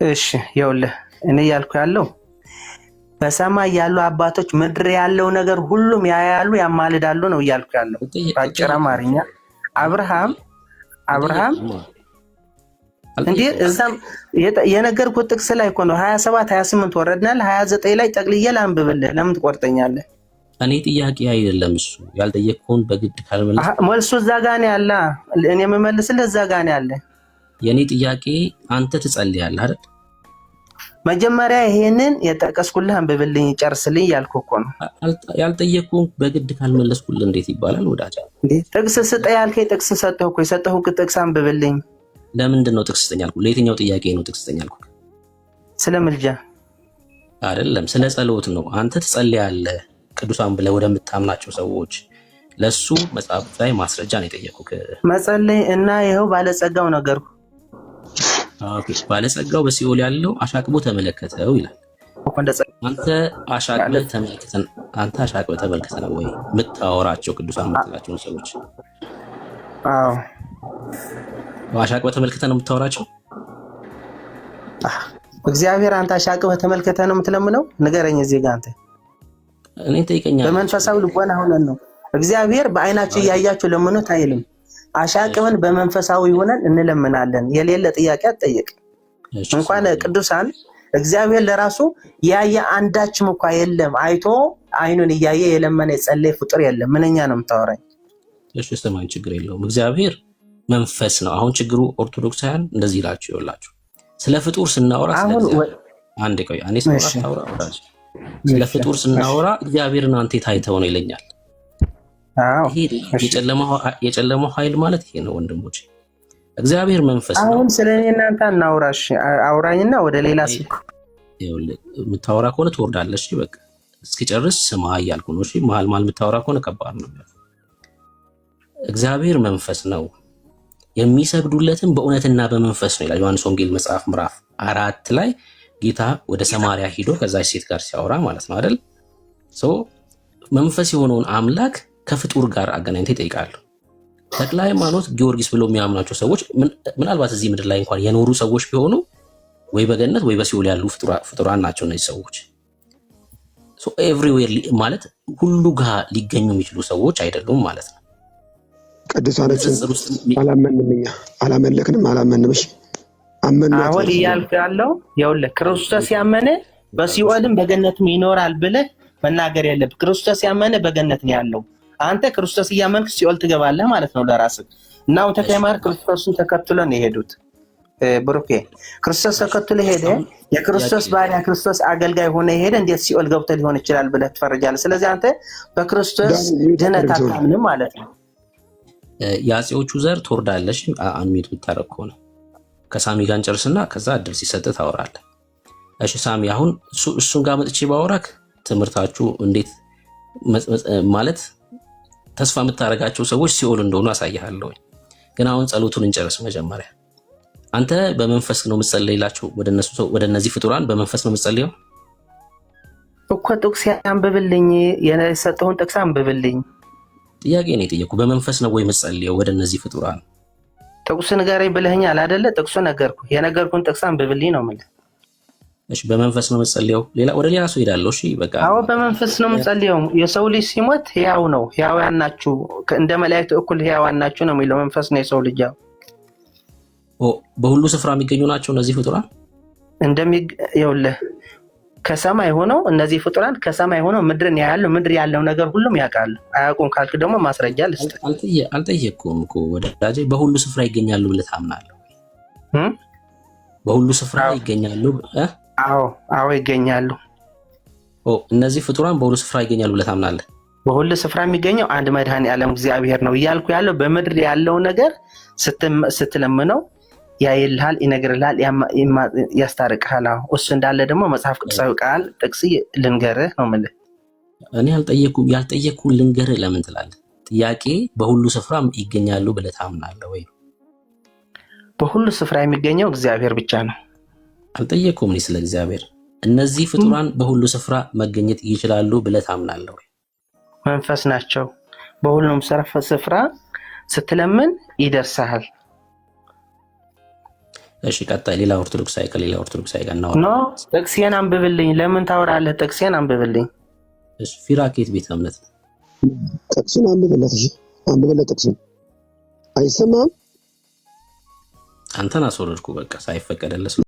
እሺ ይኸውልህ እኔ እያልኩ ያለው በሰማይ ያሉ አባቶች ምድር ያለው ነገር ሁሉም ያያሉ ያማልዳሉ ነው እያልኩ ያለው በአጭር አማርኛ። አብርሃም እንዴ እዛም የነገርኩት ጥቅስ ላይ እኮ ነው 27 28 ወረድናል። 29 ላይ ጠቅልዬ ላንብብልህ። ለምን ትቆርጠኛለህ? እኔ ጥያቄ አይደለም እሱ ያልጠየቅኩህን በግድ ካልመለስ መልሱ እዛ ጋር ነው ያለ። እኔ የምመልስልህ እዛ ጋር ነው ያለ። የኔ ጥያቄ አንተ ትጸልያለህ አይደል? መጀመሪያ ይሄንን የጠቀስኩልህ አንብብልኝ ጨርስልኝ ያልኩ እኮ ነው። ያልጠየቅኩህን በግድ ካልመለስኩልህ እንዴት ይባላል ወዳጅ? ጥቅስ ስጠ ያልከኝ ጥቅስ ሰጠሁ እኮ። የሰጠሁህ ጥቅስ አንብብልኝ። ለምንድን ነው ጥቅስ ስጠኝ አልኩህ? ለየትኛው ጥያቄ ነው ጥቅስ ስጠኝ አልኩህ? ስለ ምልጃ አይደለም፣ ስለ ጸሎት ነው። አንተ ትጸልያለህ ቅዱሳን ብለህ ወደምታምናቸው ሰዎች፣ ለሱ መጽሐፍ ላይ ማስረጃ ነው የጠየቁህ። መጸለይ እና ይኸው ባለጸጋው ነገርኩ። ኦኬ፣ ባለጸጋው በሲኦል ያለው አሻቅቦ ተመለከተው ይላል። አንተ አሻቅበህ ተመልክተህ ነው ወይ የምታወራቸው ቅዱሳን የምትላቸውን ሰዎች? አዎ። አሻቅበህ ተመልክተህ ነው የምታወራቸው? እግዚአብሔር አንተ አሻቅበህ ተመልክተህ ነው የምትለምነው? ንገረኝ እዚህ ጋር አንተ እኔን ጠይቀኛለህ። በመንፈሳዊ ልቦና ሆነን ነው እግዚአብሔር በአይናችሁ እያያችሁ ለምኑት አይልም። አሻቅበን በመንፈሳዊ ሆነን እንለምናለን። የሌለ ጥያቄ አትጠይቅ። እንኳን ቅዱሳን እግዚአብሔር ለራሱ ያየ አንዳችም እንኳ የለም። አይቶ አይኑን እያየ የለመነ የጸለየ ፍጡር የለም። ምንኛ ነው የምታወራኝ? እሺ ሰማኝ፣ ችግር የለውም። እግዚአብሔር መንፈስ ነው። አሁን ችግሩ ኦርቶዶክሳውያን እንደዚህ ይላችሁ ይኸውላችሁ፣ ስለ ፍጡር ስናወራ አንዴ ቆይ፣ እኔ ስለ ፍጡር ስናወራ እግዚአብሔርን አንተ ታይተው ነው ይለኛል። የጨለማው ኃይል ማለት ይሄ ነው ወንድሞች። እግዚአብሔር መንፈስ ነው። አሁን ስለኔ እናንተ እናውራሽ፣ አውራኝና ወደ ሌላ የምታወራ ከሆነ ትወርዳለሽ። በቃ እስኪጨርስ ስማ እያልኩ ነው። እሺ መሀል የምታወራ ከሆነ ከባድ ነው። እግዚአብሔር መንፈስ ነው፣ የሚሰግዱለትም በእውነትና በመንፈስ ነው ይላል ዮሐንስ ወንጌል መጽሐፍ ምዕራፍ 4 ላይ ጌታ ወደ ሰማርያ ሂዶ ከዛች ሴት ጋር ሲያወራ ማለት ነው አይደል? መንፈስ የሆነውን አምላክ ከፍጡር ጋር አገናኝቶ ይጠይቃሉ። ተክለ ሃይማኖት ጊዮርጊስ ብለው የሚያምናቸው ሰዎች ምናልባት እዚህ ምድር ላይ እንኳን የኖሩ ሰዎች ቢሆኑ ወይ በገነት ወይ በሲኦል ያሉ ፍጡራን ናቸው እነዚህ ሰዎች። ኤቭሪዌር ማለት ሁሉ ጋር ሊገኙ የሚችሉ ሰዎች አይደሉም ማለት ነው። ቅዱሳኖችን አላመንም፣ እኛ አላመለክንም፣ አላመንም። እሺ አመን ነው አሁን እያልኩ ያለው ይኸውልህ፣ ክርስቶስ ያመነ በሲኦልም በገነትም ይኖራል ብለህ መናገር የለብህ። ክርስቶስ ያመነ በገነት ነው ያለው። አንተ ክርስቶስ እያመንክ ሲኦል ትገባለህ ማለት ነው ለራስህ። እና አሁን ተክለ ሃይማኖት ክርስቶስን ተከትሎ ነው የሄዱት። ብሩኬ ክርስቶስ ተከትሎ ሄደ፣ የክርስቶስ ባሪያ ክርስቶስ አገልጋይ ሆነ ሄደ። እንዴት ሲኦል ገብቶ ሊሆን ይችላል ብለህ ትፈርጃለህ? ስለዚህ አንተ በክርስቶስ ድነት አታምንም ማለት ነው። የአፄዎቹ ዘር ትወርዳለሽ አንሚት ብታረግ ከሆነ ከሳሚ ጋር እንጨርስና ከዛ እድል ሲሰጥ ታወራለህ። እሺ ሳሚ፣ አሁን እሱን ጋር መጥቼ ባወራክ ትምህርታችሁ እንዴት ማለት ተስፋ የምታደርጋቸው ሰዎች ሲኦል እንደሆኑ አሳይሃለሁ። ግን አሁን ጸሎቱን እንጨርስ መጀመሪያ። አንተ በመንፈስ ነው የምትጸልይላቸው ወደ እነዚህ ፍጡራን በመንፈስ ነው የምትጸልየው እኮ። ጥቅስ አንብብልኝ፣ የሰጠውን ጥቅስ አንብብልኝ። ጥያቄ ነው የጠየኩህ። በመንፈስ ነው ወይ የምትጸልየው ወደ እነዚህ ፍጡራን? ጥቅሱ ንገረኝ ብለኸኛል አይደለ? ጥቅሱ ነገርኩህ። የነገርኩህን ጥቅስ አንብብልኝ ነው የምልህ። እሺ በመንፈስ ነው የምትጸልየው? ወደ ሌላ ሰው ሄዳለሁ። እሺ በቃ አዎ በመንፈስ ነው የምጸልየው። የሰው ልጅ ሲሞት ሕያው ነው፣ ሕያዋን ናችሁ፣ እንደ መላእክት እኩል ሕያዋን ናችሁ ነው የሚለው። መንፈስ ነው የሰው ልጅ። በሁሉ ስፍራ የሚገኙ ናቸው እነዚህ ፍጡራን። ይኸውልህ ከሰማይ ሆነው እነዚህ ፍጡራን ከሰማይ ሆነው ምድርን ያያሉ። ምድር ያለው ነገር ሁሉም ያውቃሉ። አያውቁም ካልክ ደግሞ ማስረጃ ልስጥ። አልጠየቅኩም እኮ ወዳጄ። በሁሉ ስፍራ ይገኛሉ ብለህ ታምናለህ? በሁሉ ስፍራ ይገኛሉ? አዎ ይገኛሉ። እነዚህ ፍጡራን በሁሉ ስፍራ ይገኛሉ ብለህ ታምናለህ? በሁሉ ስፍራ የሚገኘው አንድ መድኃኔዓለም እግዚአብሔር ነው እያልኩ ያለው። በምድር ያለው ነገር ስትለምነው ያይልሃል፣ ይነግርልሃል፣ ያስታርቅሃል። እሱ እንዳለ ደግሞ መጽሐፍ ቅዱሳዊ ቃል ጥቅስ ልንገርህ ነው የምልህ። እኔ ያልጠየቅኩህን ልንገርህ ለምን ትላለህ? ጥያቄ በሁሉ ስፍራ ይገኛሉ ብለህ ታምናለህ ወይ? በሁሉ ስፍራ የሚገኘው እግዚአብሔር ብቻ ነው። አልጠየቅኩም እኔ ስለ እግዚአብሔር። እነዚህ ፍጡራን በሁሉ ስፍራ መገኘት ይችላሉ ብለህ ታምናለህ ወይ? መንፈስ ናቸው። በሁሉም ስፍራ ስትለምን ይደርሳል። እሺ ቀጣይ። ሌላ ኦርቶዶክሳዊ ከሌላ ኦርቶዶክሳዊ ጋር እናወራ። ጥቅሴን አንብብልኝ። ለምን ታወራለህ? ጥቅሴን አንብብልኝ። እሺ ፊራኬት ቤተ እምነት ጥቅሱን አንብብለት። እሺ አንብብለት። ጥቅሱን አይሰማም። አንተን አስወረድኩ በቃ ሳይፈቀደልህ